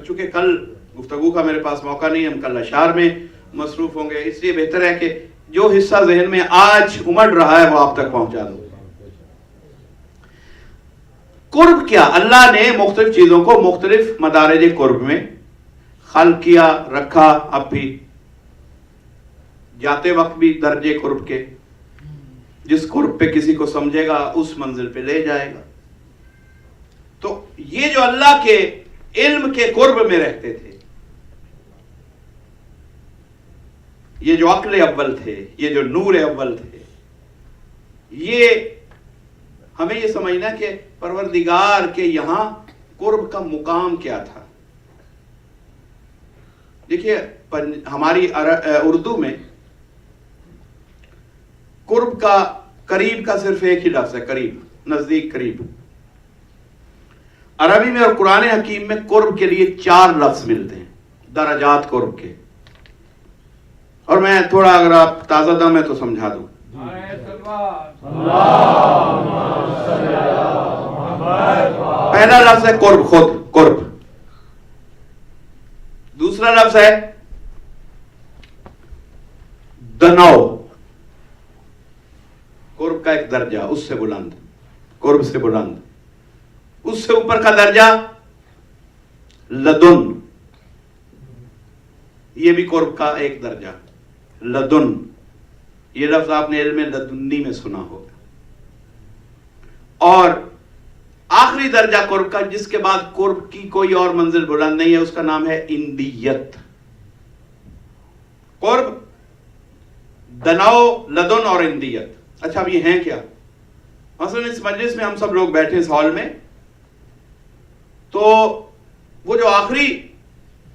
چونکہ کل گفتگو کا میرے پاس موقع نہیں, ہم کل اشعار میں مصروف ہوں گے, اس لیے بہتر ہے کہ جو حصہ ذہن میں آج امڑ رہا ہے وہ آپ تک پہنچا دو. قرب کیا؟ اللہ نے مختلف چیزوں کو مختلف مدارج قرب میں خلق کیا, رکھا, اب بھی جاتے وقت بھی درجے قرب کے, جس قرب پہ کسی کو سمجھے گا اس منزل پہ لے جائے گا. تو یہ جو اللہ کے علم کے قرب میں رہتے تھے, یہ جو عقل اول تھے, یہ جو نور اول تھے, یہ ہمیں یہ سمجھنا کہ پروردگار کے یہاں قرب کا مقام کیا تھا. دیکھیے ہماری اردو میں قرب کا, قریب کا صرف ایک ہی لفظ ہے, قریب, نزدیک, قریب. عربی میں اور قرآن حکیم میں قرب کے لیے 4 لفظ ملتے ہیں, درجات قرب کے. اور میں تھوڑا اگر آپ تازہ دم ہے تو سمجھا دوں. پہلا لفظ ہے قرب, خود قرب. دوسرا لفظ ہے دنو, قرب کا ایک درجہ, اس سے بلند, قرب سے بلند. اس سے اوپر کا درجہ لدن, یہ بھی قرب کا ایک درجہ, لدن. یہ لفظ آپ نے علم لدنی میں سنا ہوگا. اور آخری درجہ قرب کا, جس کے بعد قرب کی کوئی اور منزل بلند نہیں ہے, اس کا نام ہے اندیت. قرب, دنو, لدن اور اندیت. اچھا اب یہ ہیں کیا؟ مثلا اس مجلس میں ہم سب لوگ بیٹھے اس ہال میں, تو وہ جو آخری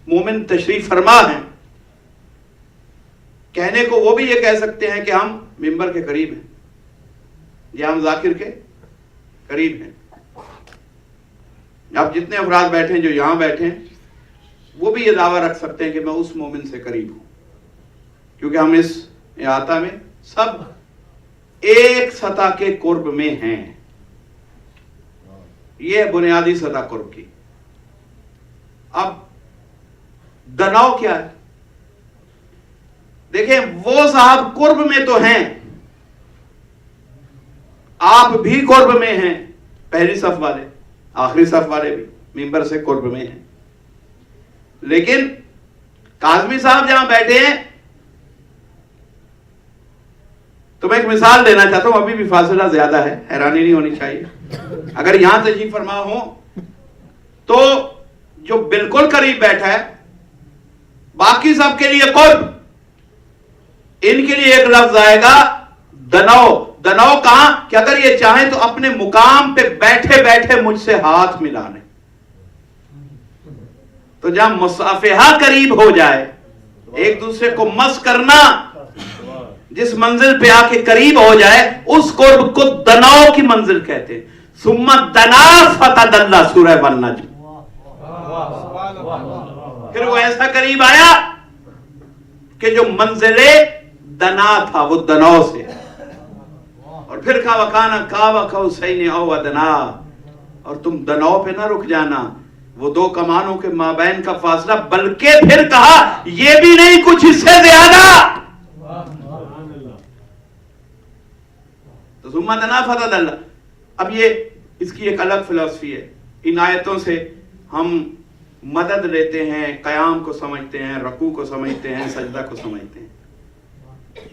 مومن تشریف فرما ہیں, کہنے کو وہ بھی یہ کہہ سکتے ہیں کہ ہم منبر کے قریب ہیں یا ہم ذاکر کے قریب ہیں. اب جتنے افراد بیٹھے ہیں جو یہاں بیٹھے ہیں وہ بھی یہ دعویٰ رکھ سکتے ہیں کہ میں اس مومن سے قریب ہوں, کیونکہ ہم اس احاطہ میں سب ایک سطح کے قرب میں ہیں. یہ بنیادی سطح قرب کی. اب دنو کیا ہے؟ دیکھیں وہ صاحب قرب میں تو ہیں, آپ بھی قرب میں ہیں, پہلی صف والے, آخری صف والے بھی منبر سے قرب میں ہیں. لیکن کاظمی صاحب جہاں بیٹھے ہیں, تو میں ایک مثال دینا چاہتا ہوں, ابھی بھی فاصلہ زیادہ ہے, حیرانی نہیں ہونی چاہیے. اگر یہاں تشریف فرما ہو تو جو بالکل قریب بیٹھا ہے, باقی سب کے لیے قرب, ان کے لیے ایک لفظ آئے گا دنو. دنو کہاں کہ اگر یہ چاہیں تو اپنے مقام پہ بیٹھے بیٹھے مجھ سے ہاتھ ملانے. تو جہاں مصافحہ قریب ہو جائے، ایک دوسرے کو مس کرنا جس منزل پہ آ کے قریب ہو جائے، اس قرب کو دناؤ کی منزل کہتے ہیں. ثم دنا فتدلی، سورہ والنجم. پھر وہ ایسا قریب آیا کہ جو منزل دنا تھا وہ دناؤ سے، اور پھر کہا وکانا قاب قوسین او ادنا، اور تم دناؤ پہ نہ رک جانا، وہ دو کمانوں کے مابین کا فاصلہ، بلکہ پھر کہا یہ بھی نہیں کچھ اس سے زیادہ. تو ثم دنا فتدلی. اب یہ اس کی ایک الگ فلسفی ہے. ان آیتوں سے ہم مدد لیتے ہیں، قیام کو سمجھتے ہیں، رکوع کو سمجھتے ہیں، سجدہ کو سمجھتے ہیں.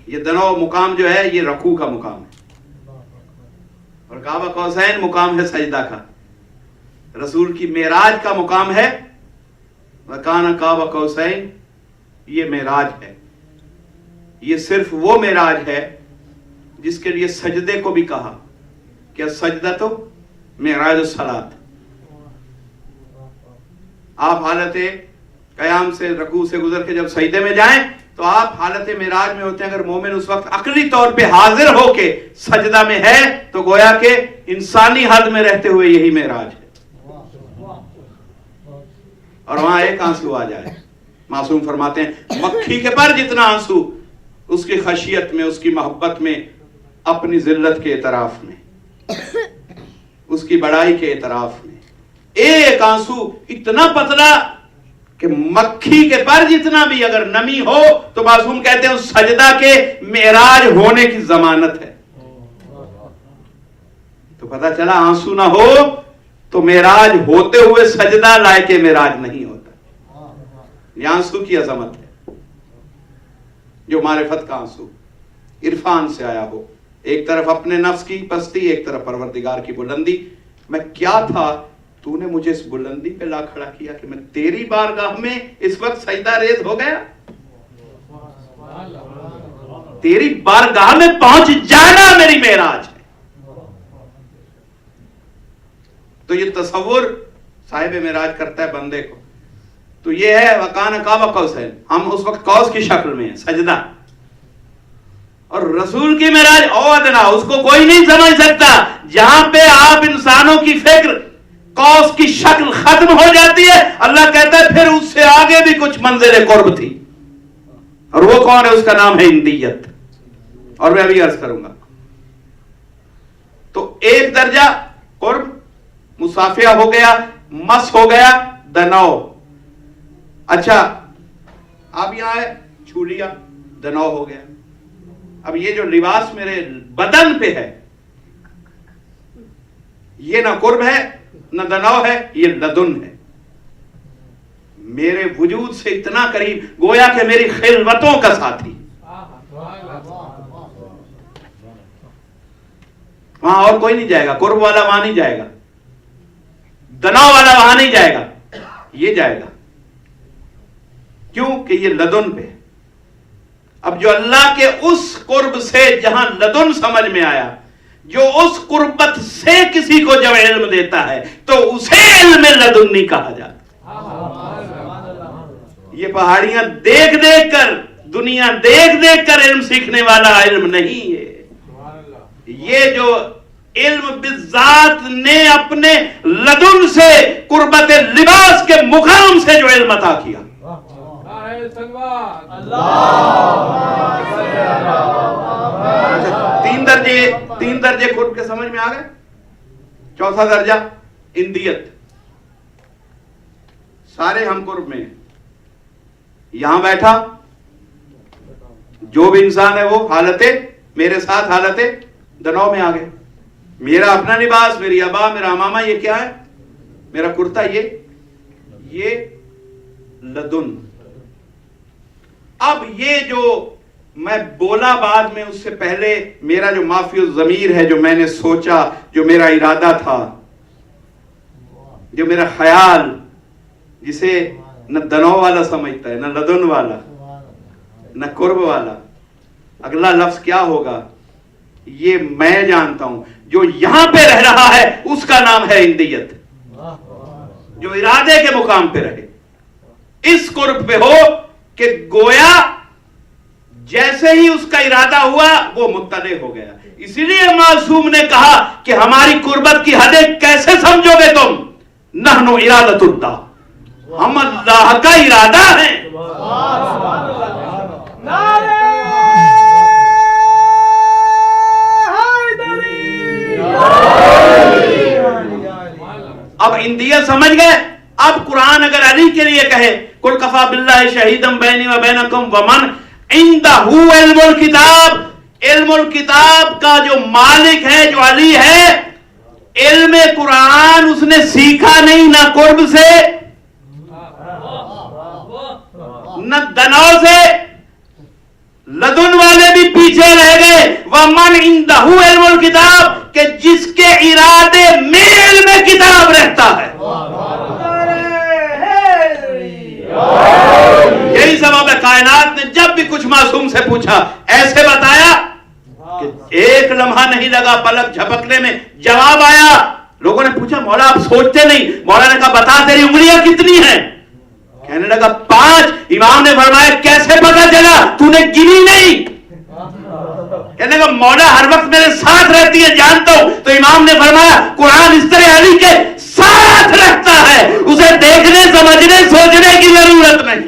یہ دنو مقام جو ہے یہ رکوع کا مقام ہے، اور قاب قوسین مقام ہے سجدہ کا. رسول کی معراج کا مقام ہے وکان قاب قوسین، یہ معراج ہے. یہ صرف وہ معراج ہے جس کے لیے سجدے کو بھی کہا کہ سجدہ تو معراج الصلاۃ. آپ حالت قیام سے، رکوع سے گزر کے جب سجدے میں جائیں تو آپ حالت معراج میں ہوتے ہیں. اگر مومن اس وقت عقلی طور پہ حاضر ہو کے سجدہ میں ہے تو گویا کہ انسانی حد میں رہتے ہوئے یہی معراج ہے. اور وہاں ایک آنسو آ جائے. معصوم فرماتے ہیں مکھی کے پر جتنا آنسو اس کی خشیت میں، اس کی محبت میں، اپنی ذلت کے اعتراف میں، اس کی بڑائی کے اعتراف میں. ایک آنسو اتنا پتلا کہ مکھی کے پر جتنا بھی اگر نمی ہو تو معصوم کہتے ہیں اس سجدہ کے معراج ہونے کی ضمانت ہے. تو پتہ چلا آنسو نہ ہو تو معراج ہوتے ہوئے سجدہ لائق معراج نہیں ہوتا. یہ آنسو کی عظمت ہے، جو معرفت کا آنسو عرفان سے آیا ہو. ایک طرف اپنے نفس کی پستی، ایک طرف پروردگار کی بلندی. میں کیا تھا، تو نے مجھے اس بلندی پہ لا کھڑا کیا کہ میں تیری بارگاہ میں اس وقت سجدہ ریز ہو گیا. تیری بارگاہ میں پہنچ جانا میری معراج ہے. تو یہ تصور صاحب معراج کرتا ہے بندے کو. تو یہ ہے وکان قاب قوسین. ہم اس وقت قوس کی شکل میں ہیں، سجدہ. اور رسول کی معراج او ادنا، اس کو کوئی نہیں سمجھ سکتا. جہاں پہ آپ انسانوں کی فکر قوس کی شکل ختم ہو جاتی ہے، اللہ کہتا ہے پھر اس سے آگے بھی کچھ منزل قرب تھی، اور وہ کون ہے؟ اس کا نام ہے اندیت. اور میں ابھی عرض کروں گا. تو ایک درجہ قرب، مصافحہ ہو گیا، مس ہو گیا، دناؤ. اچھا اب یہاں ہے چھو لیا، دناؤ ہو گیا. اب یہ جو لباس میرے بدن پہ ہے یہ نہ قرب ہے نہ دناؤ ہے، یہ لدن ہے. میرے وجود سے اتنا قریب، گویا کہ میری خلوتوں کا ساتھی. وہاں اور کوئی نہیں جائے گا. قرب والا وہاں نہیں جائے گا، دناؤ والا وہاں نہیں جائے گا، یہ جائے گا. کیوں کہ یہ لدن پہ. اب جو اللہ کے اس قرب سے جہاں لدن سمجھ میں آیا، جو اس قربت سے کسی کو جب علم دیتا ہے تو اسے علم لدنی کہا جاتا. یہ پہاڑیاں دیکھ دیکھ کر، دنیا دیکھ دیکھ کر علم سیکھنے والا علم نہیں ہے. یہ جو علم بالذات نے اپنے لدن سے، قربت لباس کے مقام سے جو علم عطا کیا. تین درجے قرب کے سمجھ میں آ گئے. چوتھا درجہ اندیت. سارے ہم قرب میں. یہاں بیٹھا جو بھی انسان ہے وہ حالت میرے ساتھ حالت دناؤ میں آ گئے. میرا اپنا لباس، میری ابا، میرا امامہ، یہ کیا ہے؟ میرا کرتا، یہ لدن. اب یہ جو میں بولا بعد میں، اس سے پہلے میرا جو مافی الضمیر ہے، جو میں نے سوچا، جو میرا ارادہ تھا، جو میرا خیال، جسے نہ دناؤ والا سمجھتا ہے، نہ لدن والا، نہ قرب والا. اگلا لفظ کیا ہوگا یہ میں جانتا ہوں. جو یہاں پہ رہ رہا ہے اس کا نام ہے اندیت، جو ارادے کے مقام پہ رہے. اس قرب پہ ہو کہ گویا جیسے ہی اس کا ارادہ ہوا وہ مطلع ہو گیا. اسی لیے معصوم نے کہا کہ ہماری قربت کی حدیں کیسے سمجھو گے تم؟ نحن ارادۃ اللہ، ہم اللہ کا ارادہ ہیں. اب اندیت سمجھ گئے. اب قرآن اگر علی کے لیے کہے قل کفا باللہ شہیدا بینی و بینکم ومن عندہ علم الکتاب، علم الکتاب کا جو مالک ہے، جو علی ہے، علم قرآن اس نے سیکھا نہیں، نہ قرب سے نہ دنوں سے، لدن والے بھی پیچھے رہ گئے. وَمَنْ عِنْدَهُ عِلْمُ الْكِتَابِ، کہ جس کے ارادے میں علم کتاب رہتا ہے. یہی سبب ہے کائنات نے جب بھی کچھ معصوم سے پوچھا ایسے بتایا کہ ایک لمحہ نہیں لگا پلک جھپکنے میں جواب آیا. لوگوں نے پوچھا مولا آپ سوچتے نہیں؟ مولا نے کہا بتا تیری انگلیاں کتنی ہیں؟ کہنے لگا 5. امام نے فرمایا کیسے پتا چلا؟ تو نے گنی نہیں. کہنے لگا مولا ہر وقت میرے ساتھ رہتی ہے جانتا ہوں. تو امام نے فرمایا قرآن اس طرح علی کے ساتھ رہتا ہے، اسے دیکھنے سمجھنے سوچنے کی ضرورت نہیں.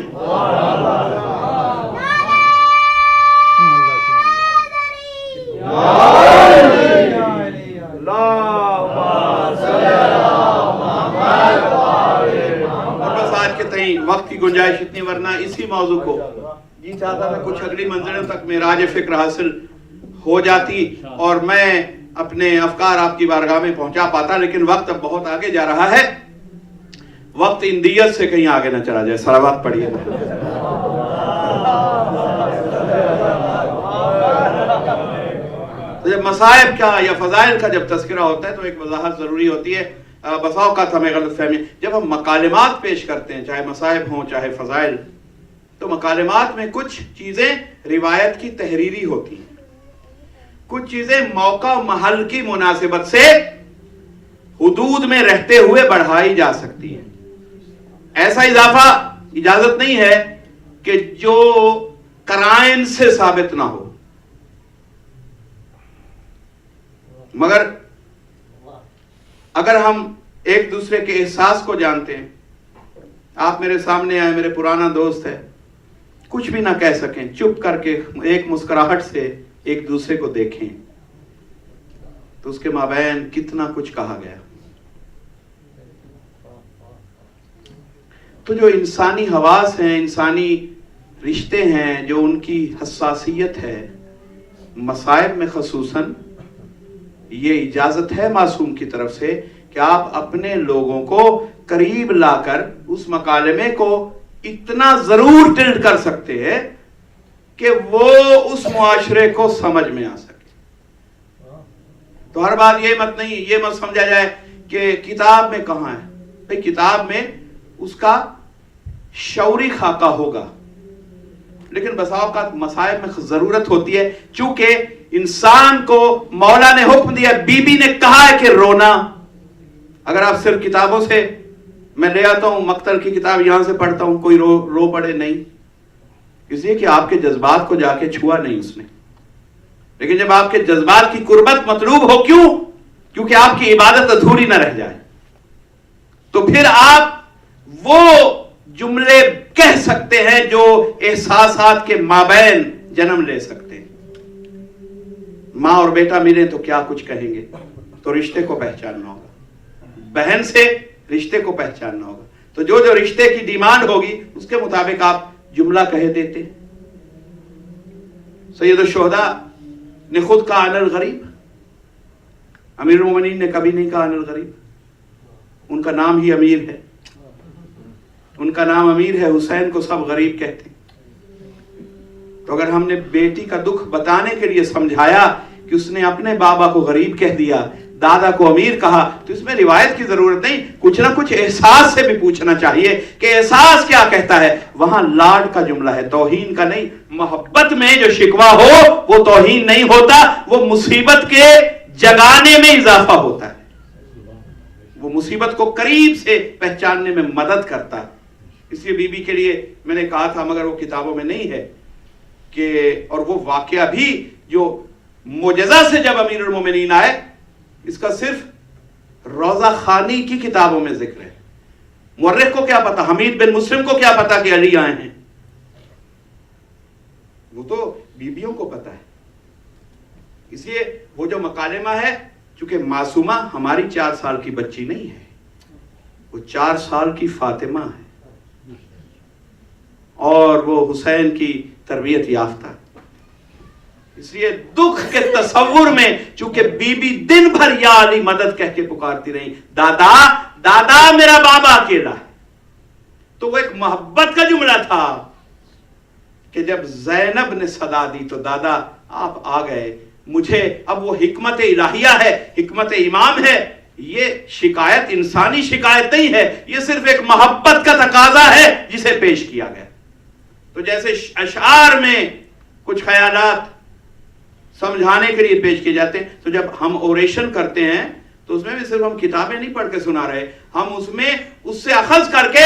وقت کی گنجائش اتنی، ورنہ اسی موضوع کو جی چاہتا تھا کچھ اگلی منزلوں تک معراج فکر حاصل ہو جاتی اور میں اپنے افکار آپ کی بارگاہ میں پہنچا پاتا، لیکن وقت اب بہت آگے جا رہا ہے. وقت اندیت سے کہیں آگے نہ چلا جائے. صلوات پڑھیے. تو جب مصائب کا یا فضائل کا جب تذکرہ ہوتا ہے تو ایک وضاحت ضروری ہوتی ہے. بسا اوقات ہمیں غلط فہمی، جب ہم مکالمات پیش کرتے ہیں چاہے مصائب ہوں چاہے فضائل، تو مکالمات میں کچھ چیزیں روایت کی تحریری ہوتی ہیں، کچھ چیزیں موقع و محل کی مناسبت سے حدود میں رہتے ہوئے بڑھائی جا سکتی ہیں. ایسا اضافہ اجازت نہیں ہے کہ جو قرائن سے ثابت نہ ہو، مگر اگر ہم ایک دوسرے کے احساس کو جانتے ہیں، آپ میرے سامنے آئے، میرے پرانا دوست ہے، کچھ بھی نہ کہہ سکیں، چپ کر کے ایک مسکراہٹ سے ایک دوسرے کو دیکھیں تو اس کے مابین کتنا کچھ کہا گیا. تو جو انسانی حواس ہیں، انسانی رشتے ہیں، جو ان کی حساسیت ہے، مصائب میں خصوصاً یہ اجازت ہے معصوم کی طرف سے کہ آپ اپنے لوگوں کو قریب لا کر اس مکالمے کو اتنا ضرور ٹلٹ کر سکتے ہیں کہ وہ اس معاشرے کو سمجھ میں آ سکے. تو ہر بات یہ مت سمجھا جائے کہ کتاب میں کہاں ہے. بھئی کتاب میں اس کا شعوری خاکہ ہوگا، لیکن بسا اوقات مصائب میں ضرورت ہوتی ہے. چونکہ انسان کو مولا نے حکم دیا، بی بی نے کہا ہے کہ رونا. اگر آپ صرف کتابوں سے، میں لے آتا ہوں مقتل کی کتاب یہاں سے پڑھتا ہوں، کوئی رو پڑے نہیں، اس لیے کہ آپ کے جذبات کو جا کے چھوا نہیں اس نے. لیکن جب آپ کے جذبات کی قربت مطلوب ہو، کیونکہ آپ کی عبادت ادھوری نہ رہ جائے، تو پھر آپ وہ جملے کہہ سکتے ہیں جو احساسات کے مابین جنم لے سکتے ہیں. ماں اور بیٹا ملے تو کیا کچھ کہیں گے، تو رشتے کو پہچاننا ہوگا. بہن سے رشتے کو پہچاننا ہوگا. تو جو رشتے کی ڈیمانڈ ہوگی اس کے مطابق آپ جملہ کہہ دیتے. سید الشہداء نے خود کہا عن الغریب، امیر المومنین نے کبھی نہیں کہا عن الغریب. ان کا نام ہی امیر ہے، ان کا نام امیر ہے. حسین کو سب غریب کہتے ہیں. تو اگر ہم نے بیٹی کا دکھ بتانے کے لیے سمجھایا کہ اس نے اپنے بابا کو غریب کہہ دیا، دادا کو امیر کہا، تو اس میں روایت کی ضرورت نہیں، کچھ نہ کچھ احساس سے بھی پوچھنا چاہیے کہ احساس کیا کہتا ہے. وہاں لاڈ کا جملہ ہے، توہین کا نہیں. محبت میں جو شکوہ ہو وہ توہین نہیں ہوتا، وہ مصیبت کے جگانے میں اضافہ ہوتا ہے، وہ مصیبت کو قریب سے پہچاننے میں مدد کرتا ہے. اس لیے بی بی کے لیے میں نے کہا تھا، مگر وہ کتابوں میں نہیں ہے کہ، اور وہ واقعہ بھی جو معجزہ سے جب امیر المومنین آئے، اس کا صرف روضہ خانی کی کتابوں میں ذکر ہے. مورخ کو کیا پتا، حمید بن مسلم کو کیا پتا کہ علی آئے ہیں؟ وہ تو بیبیوں کو پتا ہے. اس لیے وہ جو مکالمہ ہے، چونکہ معصومہ ہماری 4 سال کی بچی نہیں ہے، وہ 4 سال کی فاطمہ ہے، اور وہ حسین کی تربیت یافتہ. اس لیے دکھ کے تصور میں چونکہ بی بی دن بھر یا علی مدد کہہ کے پکارتی رہی، دادا دادا میرا بابا اکیلا ہے. تو وہ ایک محبت کا جملہ تھا کہ جب زینب نے صدا دی تو دادا آپ آ گئے. مجھے اب وہ حکمت الہیہ ہے، حکمت امام ہے. یہ شکایت انسانی شکایت نہیں ہے، یہ صرف ایک محبت کا تقاضا ہے جسے پیش کیا گیا. تو جیسے اشعار میں کچھ خیالات سمجھانے کے لیے پیش کیے جاتے ہیں، تو جب ہم اوریشن کرتے ہیں تو اس میں بھی صرف ہم کتابیں نہیں پڑھ کے سنا رہے، ہم اس میں اس سے اخذ کر کے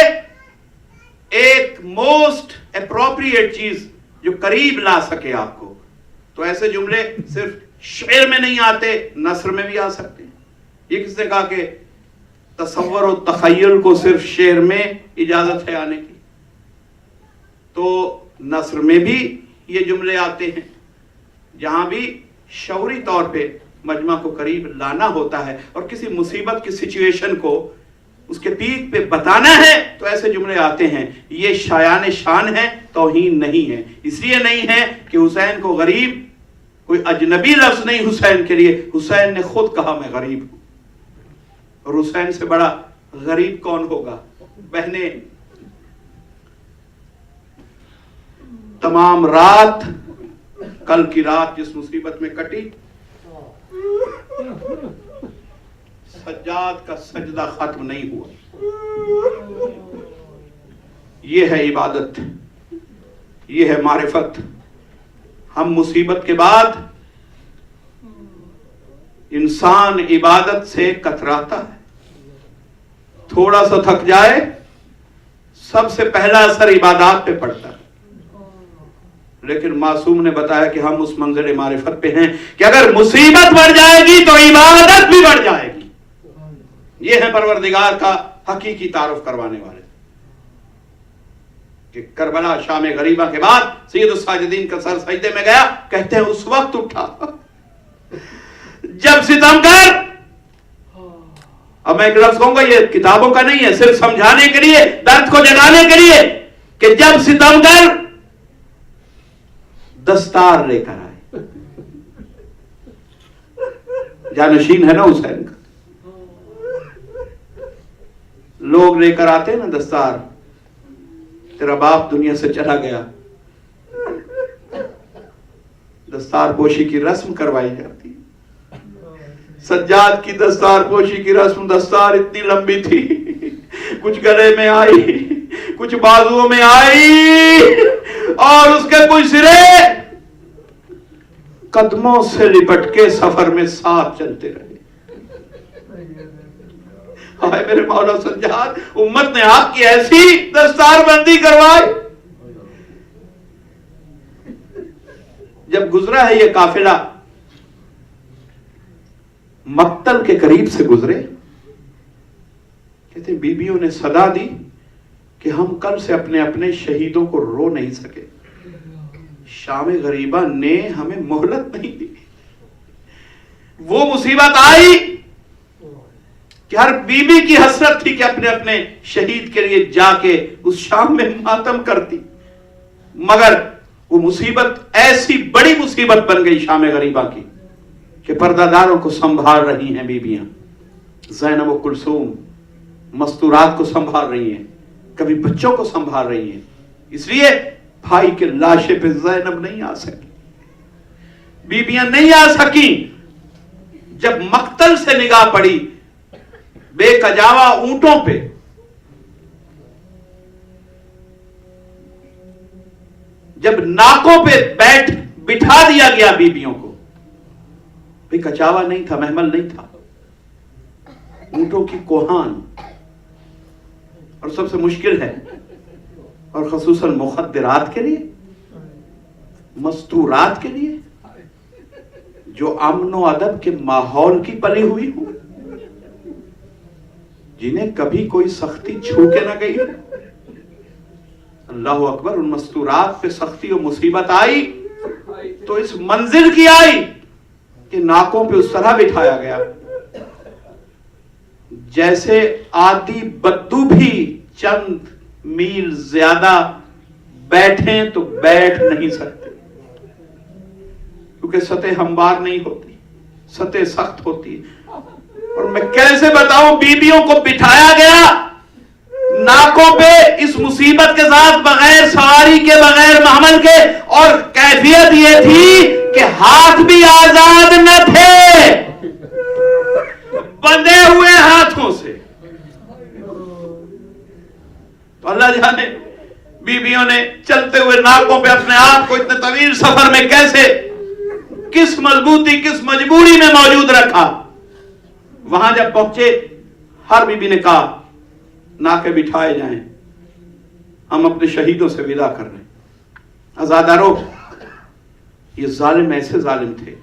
ایک موسٹ اپروپریٹ چیز جو قریب لا سکے آپ کو. تو ایسے جملے صرف شعر میں نہیں آتے، نثر میں بھی آ سکتے ہیں. یہ کس نے کہا کہ تصور و تخیل کو صرف شعر میں اجازت ہے آنے کی؟ تو نثر میں بھی یہ جملے آتے ہیں جہاں بھی شعوری طور پہ مجمع کو قریب لانا ہوتا ہے اور کسی مصیبت کی سچویشن کو اس کے پیک پہ بتانا ہے تو ایسے جملے آتے ہیں. یہ شایان شان ہے، توہین نہیں ہے. اس لیے نہیں ہے کہ حسین کو غریب کوئی اجنبی لفظ نہیں حسین کے لیے، حسین نے خود کہا میں غریب ہوں. اور حسین سے بڑا غریب کون ہوگا؟ بہنیں، تمام رات، کل کی رات جس مصیبت میں کٹی، سجاد کا سجدہ ختم نہیں ہوا. یہ ہے عبادت، یہ ہے معرفت. ہم مصیبت کے بعد انسان عبادت سے کتراتا ہے. تھوڑا سا تھک جائے، سب سے پہلا اثر عبادات پہ پڑتا ہے. لیکن معصوم نے بتایا کہ ہم اس منزل معرفت پہ ہیں کہ اگر مصیبت بڑھ جائے گی تو عبادت بھی بڑھ جائے گی. یہ ہے پروردگار کا حقیقی تعارف کروانے والے. کہ کربلا شام غریبہ کے بعد سید الساجدین کا سر سجدے میں گیا، کہتے ہیں اس وقت اٹھا جب ستمگر، اب میں ایک لفظ کہوں گا، یہ کتابوں کا نہیں ہے، صرف سمجھانے کے لیے، درد کو جگانے کے لیے، کہ جب ستمگر دستار لے کر آئے. جانشین ہے نا حسین کا، لوگ لے کر آتے ہیں نا دستار، تیرا باپ دنیا سے چلا گیا، دستار پوشی کی رسم کروائی جاتی. سجاد کی دستار پوشی کی رسم، دستار اتنی لمبی تھی، کچھ گلے میں آئی، کچھ بازوؤں میں آئی، اور اس کے کچھ سرے قدموں سے لپٹ کے سفر میں ساتھ چلتے رہے. ہائے میرے مولا سجاد، امت نے آپ کی ایسی دستار بندی کروائی. جب گزرا ہے یہ قافلہ، مقتل کے قریب سے گزرے، کہتے ہیں بیویوں نے صدا دی کہ ہم کل سے اپنے اپنے شہیدوں کو رو نہیں سکے. شام غریبہ نے ہمیں مہلت نہیں دی. وہ مصیبت آئی کہ ہر بیوی کی حسرت تھی کہ اپنے اپنے شہید کے لیے جا کے اس شام میں ماتم کرتی، مگر وہ مصیبت ایسی بڑی مصیبت بن گئی شام غریبہ کی کہ پردہ داروں کو سنبھال رہی ہیں بیویاں. زینب و کلثوم مستورات کو سنبھال رہی ہیں، کبھی بچوں کو سنبھال رہی ہیں. اس لیے بھائی کے لاشے پہ زینب نہیں آ سکی، بیویاں نہیں آ سکیں. جب مقتل سے نگاہ پڑی بے کجاوا اونٹوں پہ، جب ناکوں پہ بٹھا دیا گیا بیویوں کو، بے کچاوا نہیں تھا، محمل نہیں تھا، اونٹوں کی کوہان. اور سب سے مشکل ہے اور خصوصاً مخدرات کے لیے، مستورات کے لیے، جو امن و ادب کے ماحول کی پلی ہوئی ہوں، جنہیں کبھی کوئی سختی چھو کے نہ گئی. اللہ اکبر. ان مستورات پہ سختی و مصیبت آئی تو اس منزل کی آئی کہ ناکوں پہ اس طرح بٹھایا گیا جیسے آدھی بدو بھی چند میل زیادہ بیٹھیں تو بیٹھ نہیں سکتے، کیونکہ سطح ہموار نہیں ہوتی، سطح سخت ہوتی ہے. اور میں کیسے بتاؤں، بیویوں کو بٹھایا گیا ناکوں پہ اس مصیبت کے ساتھ، بغیر سواری کے، بغیر محمل کے، اور کیفیت یہ تھی کہ ہاتھ بھی آزاد نہ تھے، بندھے ہوئے ہاتھوں سے. تو اللہ جانے بیویوں نے چلتے ہوئے ناکوں پہ اپنے آپ کو اتنے طویل سفر میں کیسے، کس مضبوطی، کس مجبوری میں موجود رکھا. وہاں جب پہنچے ہر بیوی نے کہا ناکے بٹھائے جائیں، ہم اپنے شہیدوں سے ودا کر رہے ہیں. عزادارو، یہ ظالم ایسے ظالم تھے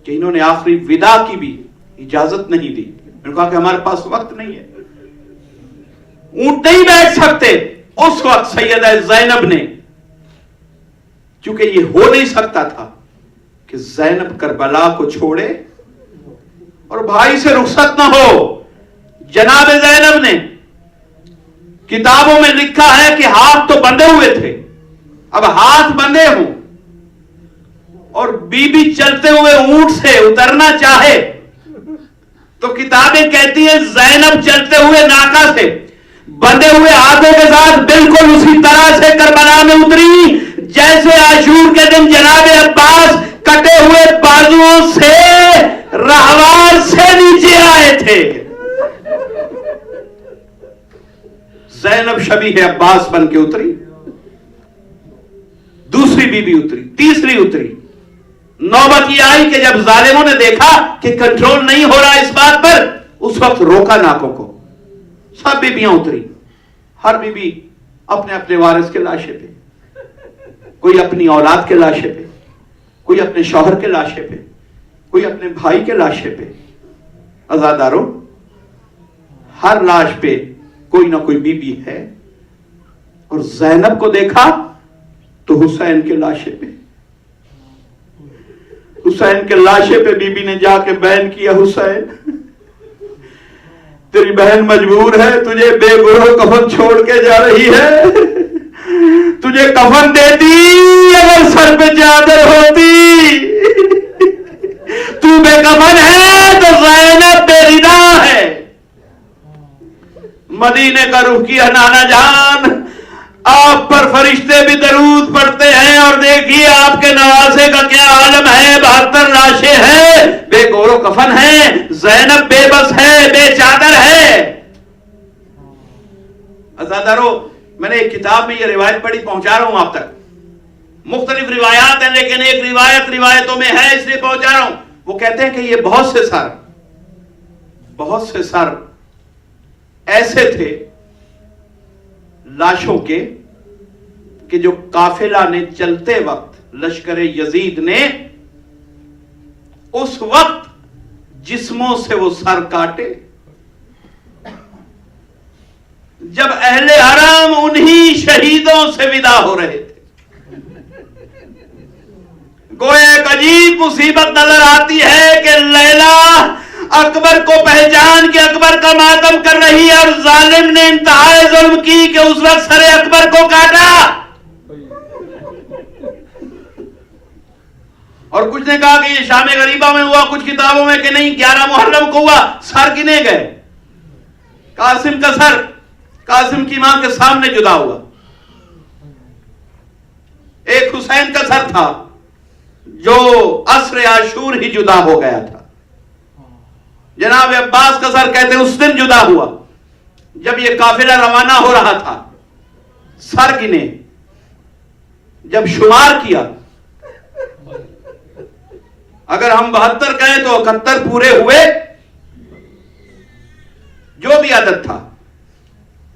کہ انہوں نے آخری ودا کی بھی اجازت نہیں دی. انہوں نے کہا کہ ہمارے پاس وقت نہیں ہے، اونٹ نہیں بیٹھ سکتے. اس وقت سیدہ زینب نے، چونکہ یہ ہو نہیں سکتا تھا کہ زینب کربلا کو چھوڑے اور بھائی سے رخصت نہ ہو، جناب زینب نے، کتابوں میں لکھا ہے کہ ہاتھ تو بندھے ہوئے تھے، اب ہاتھ بندھے ہوں اور بی بی چلتے ہوئے اونٹ سے اترنا چاہے تو کتابیں کہتی ہیں زینب چلتے ہوئے ناکا سے بندھے ہوئے ہاتھوں کے ساتھ بالکل اسی طرح سے کربلا میں اتری جیسے عاشور کے دن جناب عباس کٹے ہوئے بازوؤں سے راہوار سے نیچے آئے تھے. زینب شبیہ عباس بن کے اتری، دوسری بیوی اتری، تیسری اتری. نوبت یہ آئی کہ جب ظالموں نے دیکھا کہ کنٹرول نہیں ہو رہا اس بات پر، اس وقت روکا ناکوں کو. سب بیویاں اتری، ہر بیوی اپنے اپنے وارث کے لاشے پہ، کوئی اپنی اولاد کے لاشے پہ، کوئی اپنے شوہر کے لاشے پہ، کوئی اپنے بھائی کے لاشے پہ. عزادارو، ہر لاش پہ کوئی نہ کوئی بیوی ہے. اور زینب کو دیکھا تو حسین کے لاشے پہ، حسین کے لاشے پہ بیوی نے جا کے بیان کیا، حسین تیری بہن مجبور ہے، تجھے بے گروہ کفن چھوڑ کے جا رہی ہے، تجھے کفن دیتی اگر سر پہ چادر ہوتی، تو بے کفن ہے تو زینب بے ردا ہے. مدینے کا رخ کیا نانا جان، آپ پر فرشتے بھی درود پڑھتے ہیں، اور دیکھیے آپ کے نواسے کا کیا عالم ہے. 72 لاشیں ہیں، بے گورو کفن ہے، زینب بے بس ہے، بے چادر ہے. عزادارو، میں نے ایک کتاب میں یہ روایت پڑھی، پہنچا رہا ہوں آپ تک. مختلف روایات ہیں لیکن ایک روایت روایتوں میں ہے، اس لیے پہنچا رہا ہوں. وہ کہتے ہیں کہ یہ بہت سے سر ایسے تھے لاشوں کے کہ جو قافلہ نے چلتے وقت، لشکر یزید نے اس وقت جسموں سے وہ سر کاٹے جب اہل حرم انہی شہیدوں سے ودا ہو رہے تھے. گویا ایک عجیب مصیبت نظر آتی ہے کہ لیلا اکبر کو پہچان کے اکبر کا ماتم کر رہی ہے، اور ظالم نے انتہائی ظلم کی کہ اس وقت سر اکبر کو کاٹا. اور کچھ نے کہا کہ یہ شام غریبہ میں ہوا، کچھ کتابوں میں کہ نہیں 11 محرم کو ہوا. سر گنے گئے. قاسم کا سر قاسم کی ماں کے سامنے جدا ہوا. ایک حسین کا سر تھا جو عصر عاشور ہی جدا ہو گیا تھا. جناب عباس کا سر کہتے ہیں اس دن جدا ہوا جب یہ قافلہ روانہ ہو رہا تھا. سر گنے، جب شمار کیا، اگر ہم 72 کہیں تو 71 پورے ہوئے، جو بھی عدد تھا.